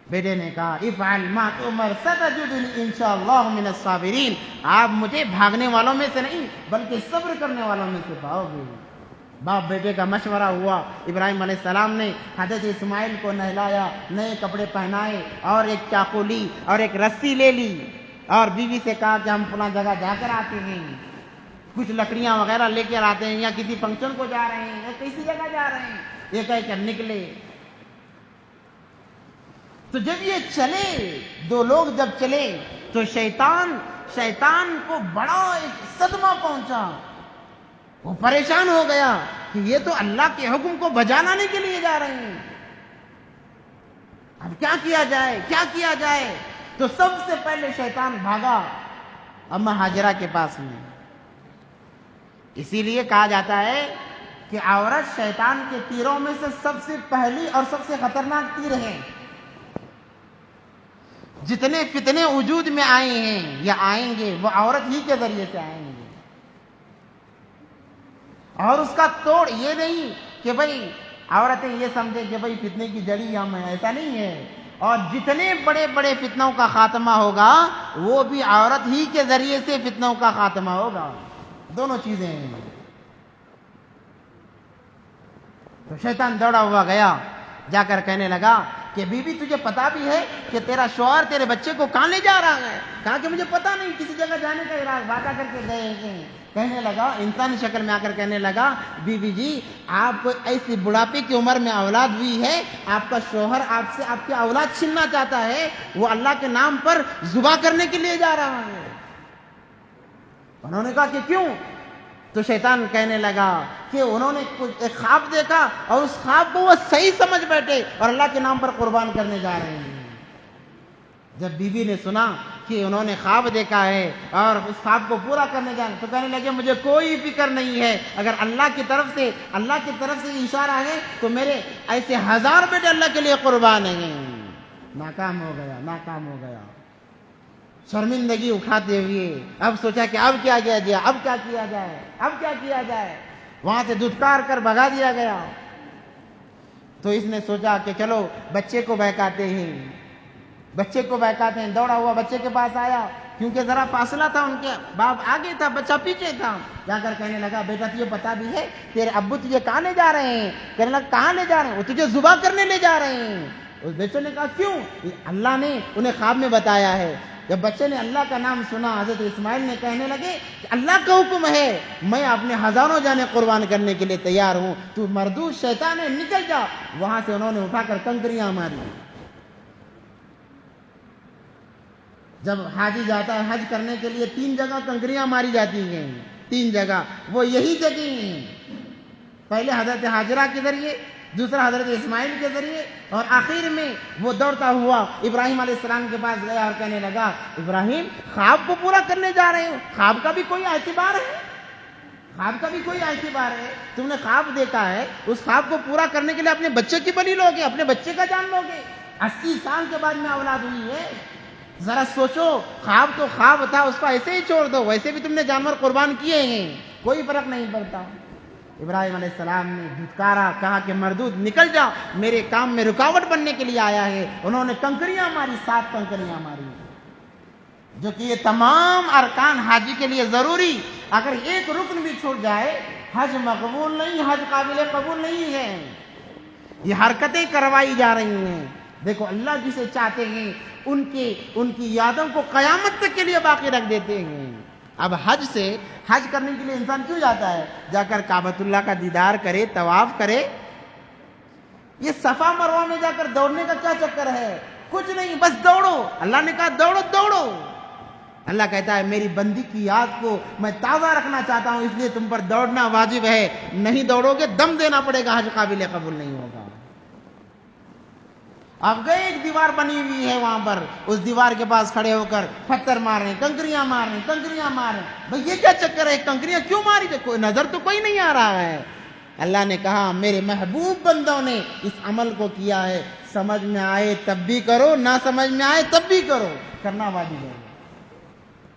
[SPEAKER 1] بیٹے نے کہا افعل ما تؤمر ستجدنی انشاءاللہ من الصابرین، آپ مجھے بھاگنے والوں میں سے نہیں بلکہ صبر کرنے والوں میں سے پاؤ گے. باپ بیٹے کا مشورہ ہوا. ابراہیم علیہ السلام نے حضرت اسماعیل کو نہلایا، نئے کپڑے پہنائے، اور ایک چاقو لی اور ایک رسی لے لی، اور بیوی سے کہا کہ ہم فلاں جگہ جا کر آتے ہیں، کچھ لکڑیاں وغیرہ لے کر آتے ہیں، یا کسی فنکشن کو جا رہے ہیں، یا کسی جگہ جا رہے ہیں. یہ کہہ کر نکلے. تو جب یہ چلے، دو لوگ جب چلے تو شیطان کو بڑا ایک صدمہ پہنچا. وہ پریشان ہو گیا کہ یہ تو اللہ کے حکم کو بجا لانے کے لیے جا رہے ہیں، اب کیا کیا جائے. تو سب سے پہلے شیطان بھاگا اما ہاجرہ کے پاس میں. اسی لیے کہا جاتا ہے کہ عورت شیطان کے تیروں میں سے سب سے پہلی اور سب سے خطرناک تیر ہے. جتنے فتنے وجود میں آئے ہیں یا آئیں گے وہ عورت ہی کے ذریعے سے آئیں گے. اور اس کا توڑ یہ نہیں کہ بھئی عورتیں یہ سمجھیں کہ بھئی فتنے کی جڑی ہم ہیں، ایسا نہیں ہے. اور جتنے بڑے بڑے فتنوں کا خاتمہ ہوگا وہ بھی عورت ہی کے ذریعے سے فتنوں کا خاتمہ ہوگا. دونوں چیزیں ہیں. تو شیطان دوڑا ہوا گیا، جا کر کہنے لگا کہ بی بی تجھے پتا بھی ہے کہ تیرا شوہر تیرے بچے کو کہاں لے جا رہا ہے؟ کہا کہ مجھے پتا نہیں، کسی جگہ جانے کا ارادہ وعدہ کر کے گئے ہیں. کہنے لگا انسانی شکل میں آ کر کہنے لگا بی بی جی آپ کو ایسی بڑھاپے کی عمر میں اولاد ہوئی ہے، آپ کا شوہر آپ سے آپ کی اولاد چھیننا چاہتا ہے، وہ اللہ کے نام پر ذبح کرنے کے لیے جا رہا ہے. انہوں نے کہا کہ کیوں؟ تو شیطان کہنے لگا کہ انہوں نے ایک خواب دیکھا اور اس خواب کو وہ صحیح سمجھ بیٹھے اور اللہ کے نام پر قربان کرنے جا رہے ہیں. جب بی بی نے سنا کہ انہوں نے خواب دیکھا ہے اور اس خواب کو پورا کرنے جا رہے ہیں تو کہنے لگے مجھے کوئی فکر نہیں ہے، اگر اللہ کی طرف سے یہ اشارہ ہے تو میرے ایسے 1000 بیٹے اللہ کے لیے قربان ہیں. ناکام ہو گیا. شرمندگی اٹھاتے ہوئے اب سوچا کہ اب کیا کیا جائے، اب کیا کیا جائے، اب کیا کیا جائے، وہاں سے دھتکار کر بھگا دیا گیا۔ تو اس نے سوچا کہ چلو بچے کو بہکاتے ہیں، بچے کو بہکاتے ہیں۔ دوڑا ہوا بچے کے پاس آیا، کیونکہ ذرا فاصلہ تھا، ان کے باپ آگے تھا، بچہ پیچھے تھا۔ جا کر کہنے لگا بیٹا تجھے پتا بھی ہے تیرے ابو تجھے کہاں لے جا رہے ہیں؟ کہنے لگا کہاں لے جا رہے ہیں؟ وہ تجھے ذبح کرنے لے جا رہے ہیں۔ اس بچے نے کہا کیوں؟ اللہ نے انہیں خواب میں بتایا ہے۔ جب بچے نے اللہ کا نام سنا، حضرت اسماعیل نے کہنے لگے کہ اللہ کا حکم ہے، میں اپنے ہزاروں جانیں قربان کرنے کے لیے تیار ہوں، تو مردود شیطان ہے نکل جا۔ وہاں سے انہوں نے اٹھا کر کنکریاں ماری۔ جب حاجی جاتا ہے حج کرنے کے لیے 3 جگہ کنکریاں ماری جاتی ہیں، 3 جگہ، وہ یہی جگہ ہیں۔ پہلے حضرت حاجرہ کے ذریعے، دوسرا حضرت اسماعیل کے ذریعے، اور آخر میں وہ دوڑتا ہوا ابراہیم علیہ السلام کے پاس گیا اور کہنے لگا ابراہیم خواب کو پورا کرنے جا رہے ہو، خواب کا بھی کوئی اعتبار ہے، خواب کا بھی کوئی اعتبار ہے، تم نے خواب دیکھا ہے، اس خواب کو پورا کرنے کے لیے اپنے بچے کی بلی لوگے، اپنے بچے کا جان لوگے، 80 سال کے بعد میں اولاد ہوئی ہے، ذرا سوچو، خواب تو خواب تھا، اس کو ایسے ہی چھوڑ دو، ویسے بھی تم نے جانور قربان کیے ہیں، کوئی فرق نہیں پڑتا۔ ابراہیم علیہ السلام نے دھتکارا، کہا کہ مردود نکل جا، میرے کام میں رکاوٹ بننے کے لیے آیا ہے۔ انہوں نے کنکریاں ماری، 7 کنکریاں ماری، جو کہ یہ تمام ارکان حاجی کے لیے ضروری، اگر ایک رکن بھی چھوٹ جائے حج مقبول نہیں، حج قابل قبول نہیں ہے۔ یہ حرکتیں کروائی جا رہی ہیں، دیکھو اللہ جسے چاہتے ہیں ان کی یادوں کو قیامت تک کے لیے باقی رکھ دیتے ہیں۔ اب حج کرنے کے لیے انسان کیوں جاتا ہے؟ جا کر کعبۃ اللہ کا دیدار کرے، طواف کرے۔ یہ صفا مروہ میں جا کر دوڑنے کا کیا چکر ہے؟ کچھ نہیں، بس دوڑو، اللہ نے کہا دوڑو دوڑو۔ اللہ کہتا ہے میری بندی کی یاد کو میں تازہ رکھنا چاہتا ہوں، اس لیے تم پر دوڑنا واجب ہے، نہیں دوڑو گے دم دینا پڑے گا، حج قابل قبول نہیں ہوگا۔ اب گئے، ایک دیوار بنی ہوئی ہے وہاں پر، اس دیوار کے پاس کھڑے ہو کر پتھر مار رہے ہیں، کنکریاں مار رہے ہیں، کنکریاں مار رہے ہیں۔ بھئی یہ کیا چکر ہے، کنکریاں کیوں ماری؟ کوئی نظر تو کوئی نہیں آ رہا ہے۔ اللہ نے کہا میرے محبوب بندوں نے اس عمل کو کیا ہے، سمجھ میں آئے تب بھی کرو، نہ سمجھ میں آئے تب بھی کرو، کرنا واجب ہے۔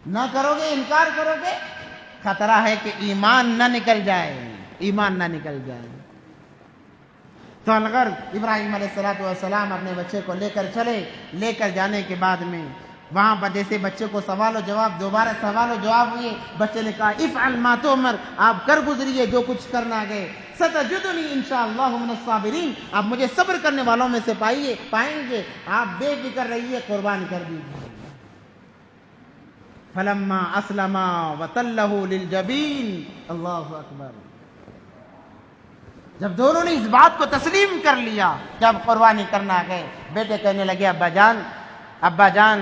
[SPEAKER 1] نہ کرو گے، انکار کرو گے، خطرہ ہے کہ ایمان نہ نکل جائے، ایمان نہ نکل جائے۔ تو الغرض ابراہیم علیہ السلام اپنے بچے کو لے کر چلے، لے کر جانے کے بعد میں وہاں پر جیسے بچے کو سوال و جواب، دوبارہ سوال و جواب ہوئے، بچے نے کہا افعل ما تؤمر، آپ کر گزریے جو کچھ کرنا گئے، ستجدنی انشاءاللہ من الصابرین، آپ مجھے صبر کرنے والوں میں سے پائیں گے، آپ بے فکر رہیے، قربان کر دیجیے۔ فلما اسلما وتلہ للجبین، اللہ اکبر، جب دونوں نے اس بات کو تسلیم کر لیا کہ اب قربانی کرنا گئے، بیٹے کہنے لگے ابا جان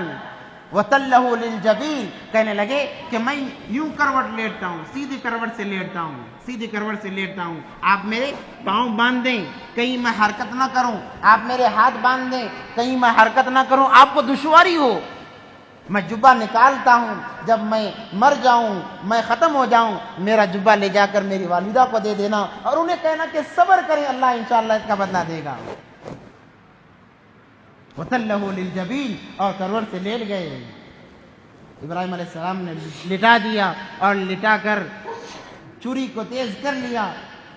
[SPEAKER 1] وتلہ للجبین، کہنے لگے کہ میں یوں کروٹ لیٹتا ہوں، سیدھی کروٹ سے لیٹتا ہوں، آپ میرے پاؤں باندھ دیں کہیں میں حرکت نہ کروں، آپ میرے ہاتھ باندھ دیں کہیں میں حرکت نہ کروں، آپ کو دشواری ہو، میں جبہ نکالتا ہوں، جب میں مر جاؤں، میں ختم ہو جاؤں، میرا جبہ لے جا کر میری والدہ کو دے دینا، اور انہیں کہنا کہ صبر کریں، اللہ انشاءاللہ اس کا بدلہ دے گا۔ وَتَلَّهُ لِلْجَبِينِ، اور کروٹ سے لیٹ گئے۔ ابراہیم علیہ السلام نے لٹا دیا، اور لٹا کر چوری کو تیز کر لیا۔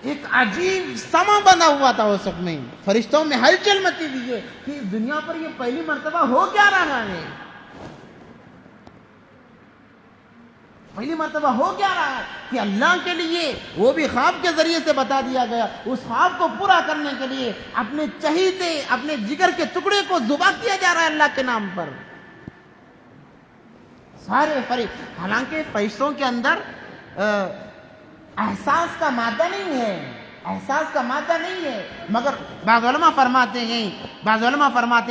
[SPEAKER 1] ایک عجیب سما بنا ہوا تھا اس وقت میں، فرشتوں میں ہلچل مچی ہوئی ہے کہ اس دنیا پر یہ پہلی مرتبہ ہو کیا رہا ہے، پہلی مرتبہ ہو کیا رہا ہے کہ اللہ کے لیے، وہ بھی خواب کے ذریعے سے بتا دیا گیا، اس خواب کو پورا کرنے کے لیے اپنے چہیتے، اپنے جگر کے ٹکڑے کو ذبح کیا جا رہا ہے اللہ کے نام پر۔ سارے فرشتے، حالانکہ فرشتوں کے اندر احساس کا مادہ نہیں ہے، احساس کا مادہ نہیں ہے، مگر بعض علماء فرماتے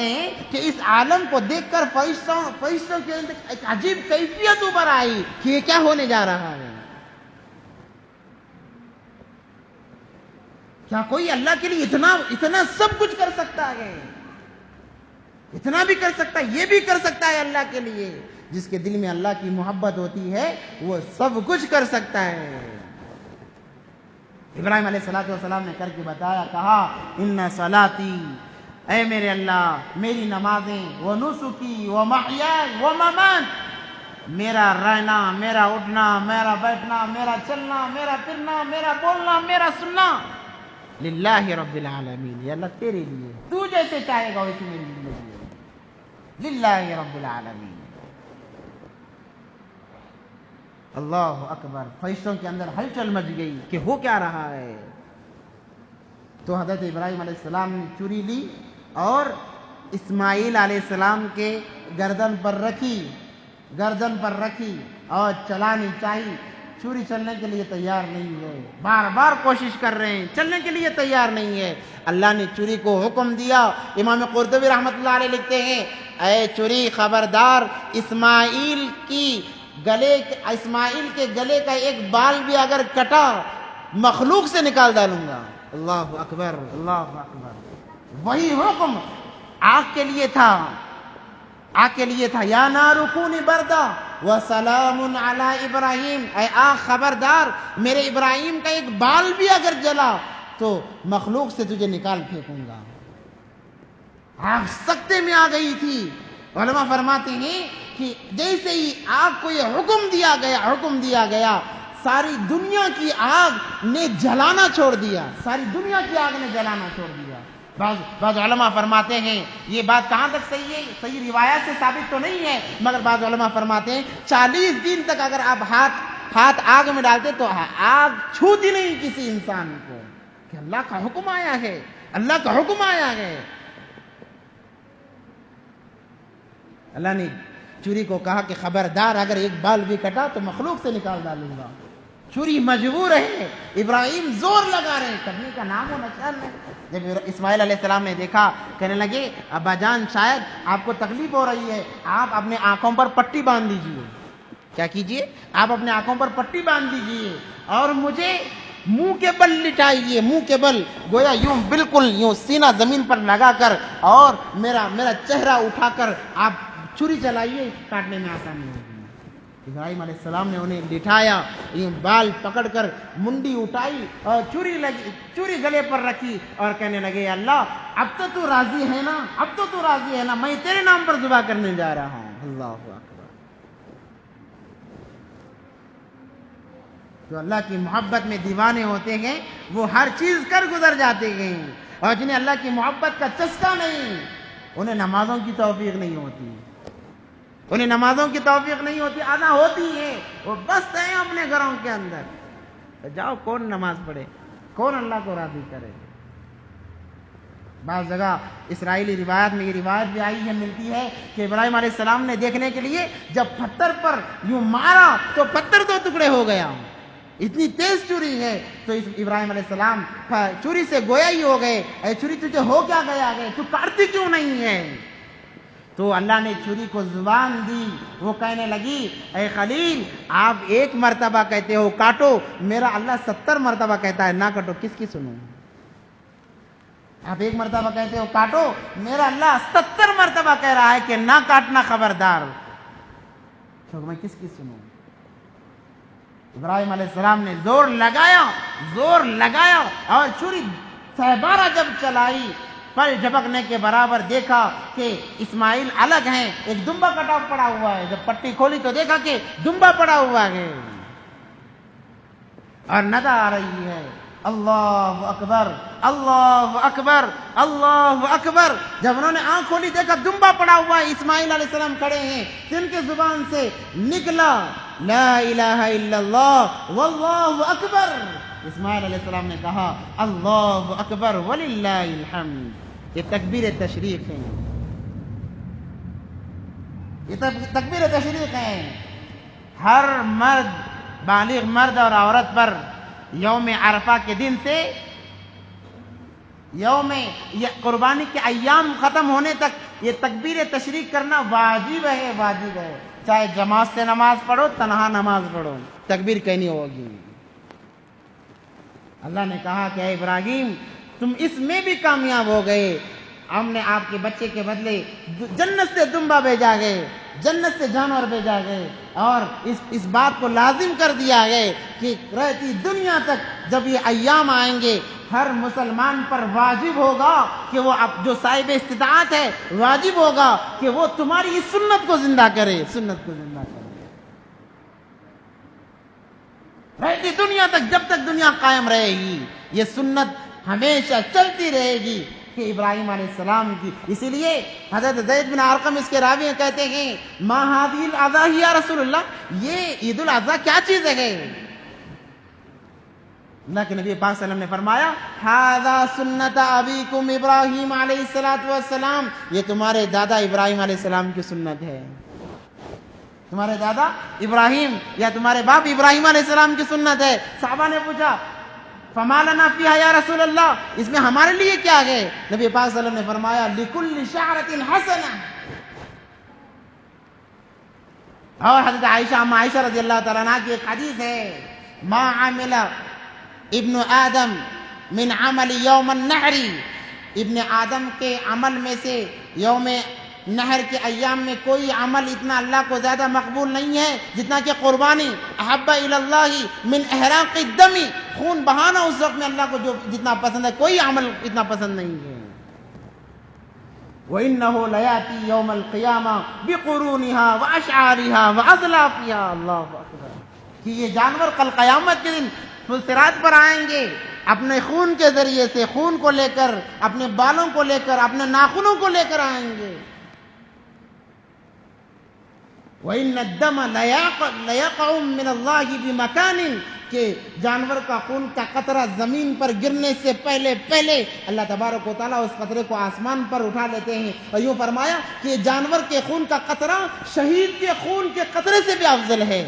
[SPEAKER 1] ہیں کہ اس عالم کو دیکھ کر فرشتوں کے اندر ایک عجیب کیفیت ابھر آئی کہ یہ کیا ہونے جا رہا ہے، کیا کوئی اللہ کے لیے اتنا سب کچھ کر سکتا ہے، اتنا بھی کر سکتا ہے، یہ بھی کر سکتا ہے اللہ کے لیے۔ جس کے دل میں اللہ کی محبت ہوتی ہے وہ سب کچھ کر سکتا ہے۔ ابراہیم علیہ السلام نے کر کے بتایا، کہا ان صلاتی، اے میرے اللہ، میری نمازیں، و نسکی و محیائی و ممات، میرا رہنا، میرا اٹھنا، میرا بیٹھنا، میرا چلنا، میرا پھرنا، میرا بولنا، میرا سننا للہ رب العالمین، یہ اللہ تیرے لیے، تو جیسے چاہے گا ویسے میری زندگی ہے، للہ رب العالمین۔ اللہ اکبر، فرشتوں کے اندر ہلچل مچ گئی کہ ہو کیا رہا ہے۔ تو حضرت ابراہیم علیہ السلام نے چوری لی اور اسماعیل علیہ السلام کے گردن پر رکھی اور چلانی چاہی، چوری چلنے کے لیے تیار نہیں ہے، بار بار کوشش کر رہے ہیں، چلنے کے لیے تیار نہیں ہے۔ اللہ نے چوری کو حکم دیا۔ امام قرطبی رحمۃ اللہ علیہ لکھتے ہیں، اے چوری خبردار، اسماعیل کے گلے کا ایک بال بھی اگر کٹا مخلوق سے نکال ڈالوں گا۔ اللہ اکبر، اللہ اکبر۔ وہی حکم آگ کے لیے تھا، یا نار کونی بردا وسلام علی ابراہیم، اے آگ خبردار، میرے ابراہیم کا ایک بال بھی اگر جلا تو مخلوق سے تجھے نکال پھینکوں گا۔ آگ سکتے میں آ گئی تھی۔ علماء فرماتے ہیں کہ جیسے ہی آگ کو یہ حکم دیا گیا ساری دنیا کی آگ نے جلانا چھوڑ دیا، بعض علماء فرماتے ہیں یہ بات کہاں تک صحیح ہے، صحیح روایت سے ثابت تو نہیں ہے، مگر بعض علماء فرماتے ہیں 40 دن تک اگر آپ ہاتھ آگ میں ڈالتے تو آگ چھوتی نہیں کسی انسان کو، کہ اللہ کا حکم آیا ہے۔ اللہ نے چوری کو کہا کہ خبردار، اگر ایک بال بھی کٹا تو مخلوق سے نکال ڈالوں گا۔ چوری مجبور ہے، ابراہیم زور لگا رہے ہیں، کرنے کا نام و نشان نہیں۔ جب اسماعیل علیہ السلام نے دیکھا، کہنے لگے ابا جان شاید آپ کو تکلیف ہو رہی ہے، آپ اپنے آنکھوں پر پٹی باندھ دیجئے۔ کیا کیجئے؟ آپ اپنے آنکھوں پر پٹی باندھ دیجئے اور مجھے منہ کے بل لٹائیے، منہ کے بل، گویا یوں بالکل یوں سینہ زمین پر لگا کر اور میرا چہرہ اٹھا کر آپ چھری چلائیے، کاٹنے میں آسانی ہوگی۔ ابراہیم علیہ السلام نے انہیں لٹھایا، یوں بال پکڑ کر منڈی اٹھائی اور چوری گلے پر رکھی اور کہنے لگے اللہ اب تو راضی ہے نا، میں تیرے نام پر ذبح کرنے جا رہا ہوں۔ اللہ اکبر۔ جو اللہ کی محبت میں دیوانے ہوتے ہیں وہ ہر چیز کر گزر جاتے ہیں، اور جنہیں اللہ کی محبت کا چسکا نہیں، انہیں نمازوں کی توفیق نہیں ہوتی، آنا ہوتی ہے، وہ بس ہیں اپنے گھروں کے اندر۔ جاؤ، کون نماز پڑھے، کون اللہ کو راضی کرے۔ بعض جگہ اسرائیلی روایت میں یہ روایت بھی آئی ہے، ملتی ہے کہ ابراہیم علیہ السلام نے دیکھنے کے لیے جب پتھر پر یوں مارا تو پتھر 2 ٹکڑے ہو گیا، اتنی تیز چوری ہے۔ تو ابراہیم علیہ السلام چوری سے گویا ہی ہو گئے، اے چوری تجھے ہو کیا گیا ہے، تو کاٹتی کیوں نہیں ہے؟ تو اللہ نے چوری کو زبان دی، وہ کہنے لگی اے خلیل آپ 1 مرتبہ کہتے ہو کاٹو، میرا اللہ 70 مرتبہ کہتا ہے نہ کاٹو، کس کی سنوں؟ آپ 1 مرتبہ کہتے ہو کاٹو، میرا اللہ 70 مرتبہ کہہ رہا ہے کہ نہ کاٹنا، خبردار، تو میں کس کی سنوں؟ ابراہیم علیہ السلام نے زور لگایا اور چوری سہبارہ جب چلائی، پل جھپکنے کے برابر دیکھا کہ اسماعیل الگ ہیں، ایک دمبا کٹا پڑا ہوا ہے، جب پٹی کھولی تو دیکھا کہ دمبا پڑا ہوا ہے اور ندا آ رہی ہے۔ اللہ اکبر، اللہ اکبر، اللہ اکبر۔ جب انہوں نے آنکھ کھولی دیکھا دمبا پڑا ہوا ہے، اسماعیل علیہ السلام کھڑے ہیں، جن کے زبان سے نکلا لا الہ الا اللہ واللہ اکبر۔ اسماعیل علیہ السلام نے کہا اللہ اکبر وللہ الحمد۔ یہ تکبیر تشریق ہے، یہ تکبیر تشریق ہے۔ ہر مرد، بالغ مرد اور عورت پر یوم عرفہ کے دن سے قربانی کے ایام ختم ہونے تک یہ تکبیر تشریق کرنا واجب ہے، چاہے جماعت سے نماز پڑھو، تنہا نماز پڑھو، تکبیر کہنی ہوگی۔ اللہ نے کہا کہ اے ابراہیم تم اس میں بھی کامیاب ہو گئے، ہم نے آپ کے بچے کے بدلے جنت سے دمبا بھیجا گئے، جنت سے جانور بھیجا گئے، اور اس بات کو لازم کر دیا گئے کہ رہتی دنیا تک جب یہ ایام آئیں گے ہر مسلمان پر واجب ہوگا کہ وہ جو صاحب استطاعت ہے واجب ہوگا کہ وہ تمہاری اس سنت کو زندہ کرے، رہتی دنیا تک، جب تک دنیا قائم رہے گی یہ سنت ہمیشہ چلتی رہے گی کہ ابراہیم علیہ السلام کی. اسی لیے حضرت زید بن ارقم اس کے راوی کہتے ہیں ما هذه الاضاحی یا رسول اللہ، یہ عید الاضحیٰ کیا چیز ہے؟ اللہ کے نبی پاک صلی اللہ علیہ وسلم نے فرمایا ھذا سنت ابیکم ابراہیم علیہ السلام، یہ تمہارے دادا ابراہیم علیہ السلام کی سنت ہے. تمہارے دادا ابراہیم یا تمہارے باپ ابراہیم علیہ السلام کی سنت ہے. صحابہ نے پوچھا فما لنا فیہا یا رسول اللہ، اس میں ہمارے لیے کیا ہے؟ نبی پاک صلی اللہ علیہ وسلم نے فرمایا لکل شعرۃ حسنہ. اور حضرت عائشہ رضی اللہ تعالیٰ عنہ کی ایک حدیث ہے ما عمل ابن آدم من عمل یوم النحر، ابن آدم کے عمل میں سے یوم نحر کے ایام میں کوئی عمل اتنا اللہ کو زیادہ مقبول نہیں ہے جتنا کہ قربانی. احب الی اللہ من احراق الدم، خون بہانا اس وقت میں اللہ کو جو جتنا پسند ہے کوئی عمل اتنا پسند نہیں ہے. وَإِنَّهُ لَيَأْتِي يَوْمَ الْقِيَامَةِ بِقُرُونِهَا وَأَشْعَارِهَا وَأَظْلَافِهَا. اللہ اکبر، کہ یہ جانور کل قیامت کے دن صراط پر آئیں گے اپنے خون کے ذریعے سے، خون کو لے کر، اپنے بالوں کو لے کر، اپنے ناخنوں کو لے کر آئیں گے. وَإِنَّ الدَّمَ لَيَقْعُ مِنَ اللَّهِ بِمَكَانٍ، کہ جانور کا خون کا قطرہ زمین پر گرنے سے پہلے اللہ تبارک و تعالیٰ اس قطرے کو آسمان پر اٹھا لیتے ہیں. اور یوں فرمایا کہ جانور کے خون کا قطرہ شہید کے خون کے قطرے سے بھی افضل ہے.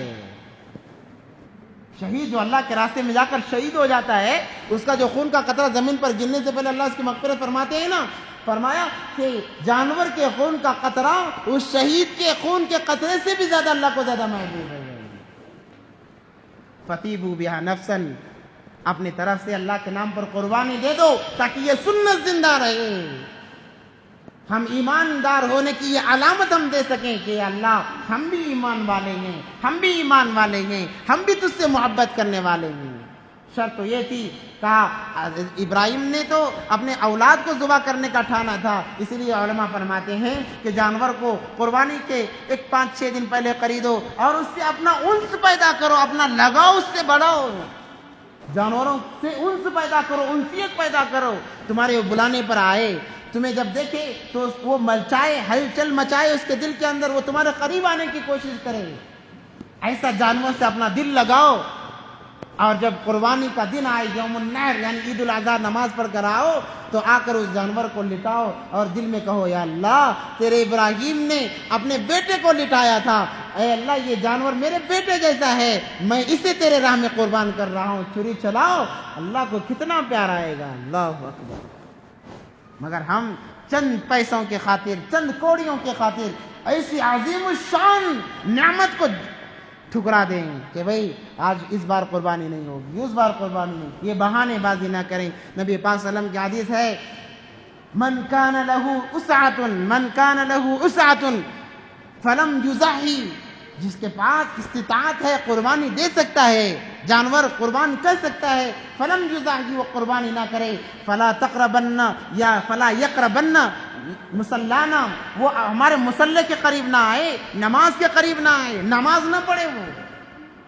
[SPEAKER 1] شہید جو اللہ کے راستے میں جا کر شہید ہو جاتا ہے، اس کا جو خون کا قطرہ زمین پر گرنے سے پہلے اللہ اس کی مغفرت فرماتے ہیں نا. فرمایا کہ جانور کے خون کا قطرہ اس شہید کے خون کے قطرے سے بھی زیادہ اللہ کو زیادہ محبوب ہے. فَطِيبُوا بِهَا نَفْسًا، اپنی طرف سے اللہ کے نام پر قربانی دے دو تاکہ یہ سنت زندہ رہے. ہم ایماندار ہونے کی یہ علامت ہم دے سکیں کہ اللہ ہم بھی ایمان والے ہیں، ہم بھی ایمان والے ہیں، ہم بھی تجھ سے محبت کرنے والے ہیں. شرط تو یہ تھی، کہا ابراہیم نے تو اپنے اولاد کو ذبح کرنے کا ٹھانا تھا، اسی لیے علماء فرماتے ہیں کہ جانور کو قربانی کے 5-6 دن پہلے خریدو اور اس سے اپنا انس پیدا کرو، اپنا لگاؤ اس سے بڑھاؤ، جانوروں سے انس پیدا کرو، انسیت پیدا کرو. تمہارے بلانے پر آئے، تمہیں جب دیکھے تو وہ مچائے، ہلچل مچائے اس کے دل کے اندر، وہ تمہارے قریب آنے کی کوشش کرے. ایسا جانور سے اپنا دل لگاؤ. اور جب قربانی کا دن آئے، یوم النحر یعنی عید الاضحیٰ، نماز پڑھ کر آؤ تو آ کر اس جانور کو لٹاؤ اور دل میں کہو یا اللہ تیرے ابراہیم نے اپنے بیٹے کو لٹایا تھا، اے اللہ یہ جانور میرے بیٹے جیسا ہے، میں اسے تیرے راہ میں قربان کر رہا ہوں. چھری چلاؤ، اللہ کو کتنا پیار آئے گا. اللہ اکبر. مگر ہم چند پیسوں کے خاطر، چند کوڑیوں کے خاطر ایسی عظیم الشان نعمت کو ٹھکرا دیں کہ بھئی آج اس بار قربانی نہیں ہوگی، اس بار قربانی نہیں. یہ بہانے بازی نہ کریں. نبی پاک صلی اللہ علیہ وسلم کی حدیث ہے من کان لہ اسعۃ فلم یضحی، جس کے پاس استطاعت ہے قربانی دے سکتا ہے، جانور قربان کر سکتا ہے، فلم یضحی، وہ قربانی نہ کرے، فلا تقربن یا فلا یقربن مصلانا، وہ ہمارے مصلے کے قریب نہ آئے، نماز کے قریب نہ آئے، نماز نہ پڑھے، وہ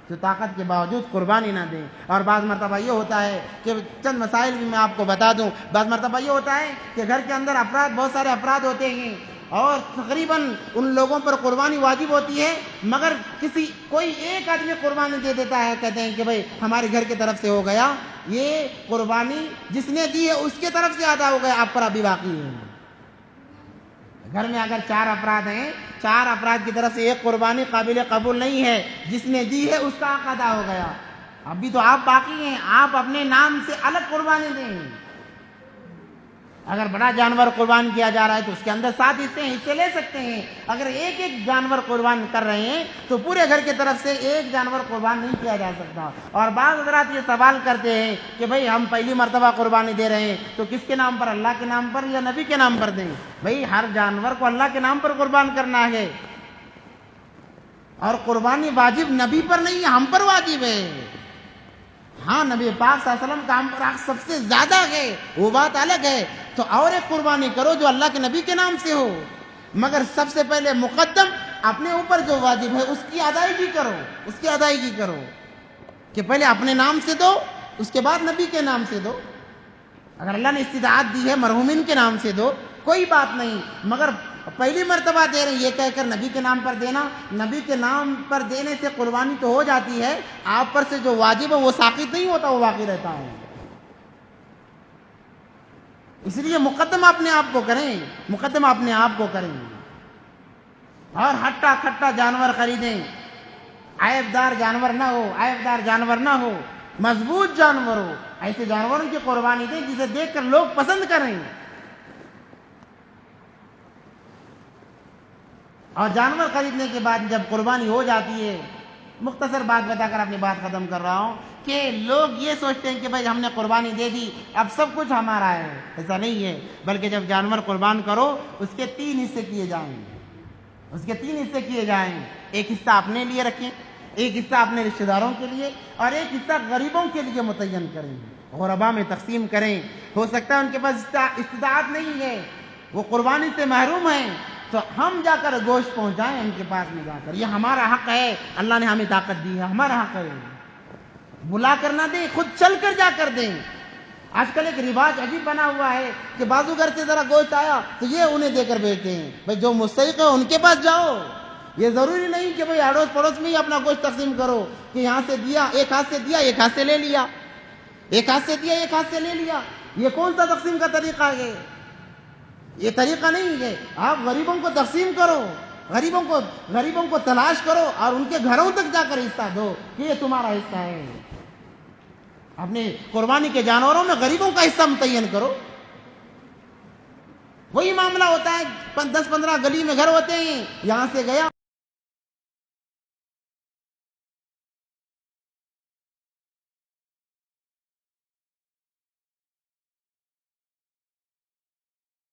[SPEAKER 1] جو طاقت کے باوجود قربانی نہ دیں. اور بعض مرتبہ یہ ہوتا ہے کہ چند مسائل بھی میں آپ کو بتا دوں. بعض مرتبہ یہ ہوتا ہے کہ گھر کے اندر بہت سارے افراد ہوتے ہیں اور تقریباً ان لوگوں پر قربانی واجب ہوتی ہے، مگر کوئی ایک آدمی قربانی دے دیتا ہے، کہتے ہیں کہ بھئی ہمارے گھر کی طرف سے ہو گیا، یہ قربانی جس نے دی ہے اس کی طرف سے ادا ہو گیا، آپ پر ابھی باقی ہے. گھر میں اگر 4 افراد ہیں، 4 افراد کی طرف سے ایک قربانی قابل قبول نہیں ہے، جس نے دی ہے اس کا حق ادا ہو گیا، ابھی تو آپ باقی ہیں، آپ اپنے نام سے الگ قربانی دیں. اگر بڑا جانور قربان کیا جا رہا ہے تو اس کے اندر 7 حصے لے سکتے ہیں. اگر ایک جانور قربان کر رہے ہیں تو پورے گھر کی طرف سے ایک جانور قربان نہیں کیا جا سکتا. اور بعض حضرات یہ سوال کرتے ہیں کہ بھئی ہم پہلی مرتبہ قربانی دے رہے ہیں تو کس کے نام پر، اللہ کے نام پر یا نبی کے نام پر دیں؟ بھئی ہر جانور کو اللہ کے نام پر قربان کرنا ہے، اور قربانی واجب نبی پر نہیں ہے، ہم پر واجب ہے. ہاں نبی پاک صلی اللہ علیہ وسلم کا ہم پر حق سب سے زیادہ ہے، وہ بات الگ ہے، تو اور ایک قربانی کرو جو اللہ کے نبی کے نام سے ہو، مگر سب سے پہلے مقدم اپنے اوپر جو واجب ہے اس کی ادائیگی کرو، اس کی ادائیگی کرو. کہ پہلے اپنے نام سے دو، اس کے بعد نبی کے نام سے دو۔ اگر اللہ نے استطاعت دی ہے مرحومین کے نام سے دو، کوئی بات نہیں، مگر پہلی مرتبہ دے رہے ہیں یہ کہہ کر نبی کے نام پر دینا، نبی کے نام پر دینے سے قربانی تو ہو جاتی ہے، آپ پر سے جو واجب ہے وہ ساقط نہیں ہوتا، وہ باقی رہتا ہے۔ اس لیے مقدمہ اپنے آپ کو کریں، مقدمہ اپنے آپ کو کریں، اور ہٹا کھٹا جانور خریدیں، عیبدار جانور نہ ہو، عیبدار جانور نہ ہو، مضبوط جانور ہو، ایسے جانوروں کی قربانی دیں جسے دیکھ کر لوگ پسند کریں۔ اور جانور خریدنے کے بعد جب قربانی ہو جاتی ہے، مختصر بات بتا کر اپنی بات ختم کر رہا ہوں کہ لوگ یہ سوچتے ہیں کہ بھائی ہم نے قربانی دے دی اب سب کچھ ہمارا ہے، ایسا نہیں ہے، بلکہ جب جانور قربان کرو اس کے 3 حصے کیے جائیں، اس کے 3 حصے کیے جائیں، ایک حصہ اپنے لیے رکھیں، ایک حصہ اپنے رشتہ داروں کے لیے، اور ایک حصہ غریبوں کے لیے متعین کریں، غرباء میں تقسیم کریں۔ ہو سکتا ہے ان کے پاس استطاعت نہیں ہے، وہ قربانی سے محروم ہیں، تو ہم جا کر گوشت پہنچائیں ان کے پاس میں جا کر، یہ ہمارا حق ہے، اللہ نے ہمیں طاقت دی ہے، ہمارا حق ہے، بلا کر نہ دیں، خود چل کر جا کر دیں۔ آج کل ایک رواج عجیب بنا ہوا ہے کہ بازو گھر سے ذرا گوشت آیا تو یہ انہیں دے کر بیچتے ہیں، بھائی جو مستحق ہے ان کے پاس جاؤ، یہ ضروری نہیں کہ بھائی اڑوس پڑوس میں ہی اپنا گوشت تقسیم کرو، کہ یہاں سے دیا ایک ہاتھ سے دیا ایک ہاتھ سے لے لیا، ایک ہاتھ سے دیا ایک ہاتھ سے لے لیا، یہ کون سا تقسیم کا طریقہ ہے؟ یہ طریقہ نہیں ہے، آپ غریبوں کو تقسیم کرو، غریبوں کو تلاش کرو اور ان کے گھروں تک جا کر حصہ دو کہ یہ تمہارا حصہ ہے۔ اپنے قربانی کے جانوروں میں غریبوں کا حصہ متعین کرو۔ وہی معاملہ ہوتا ہے 10-15 گلی میں گھر ہوتے ہیں، یہاں سے گیا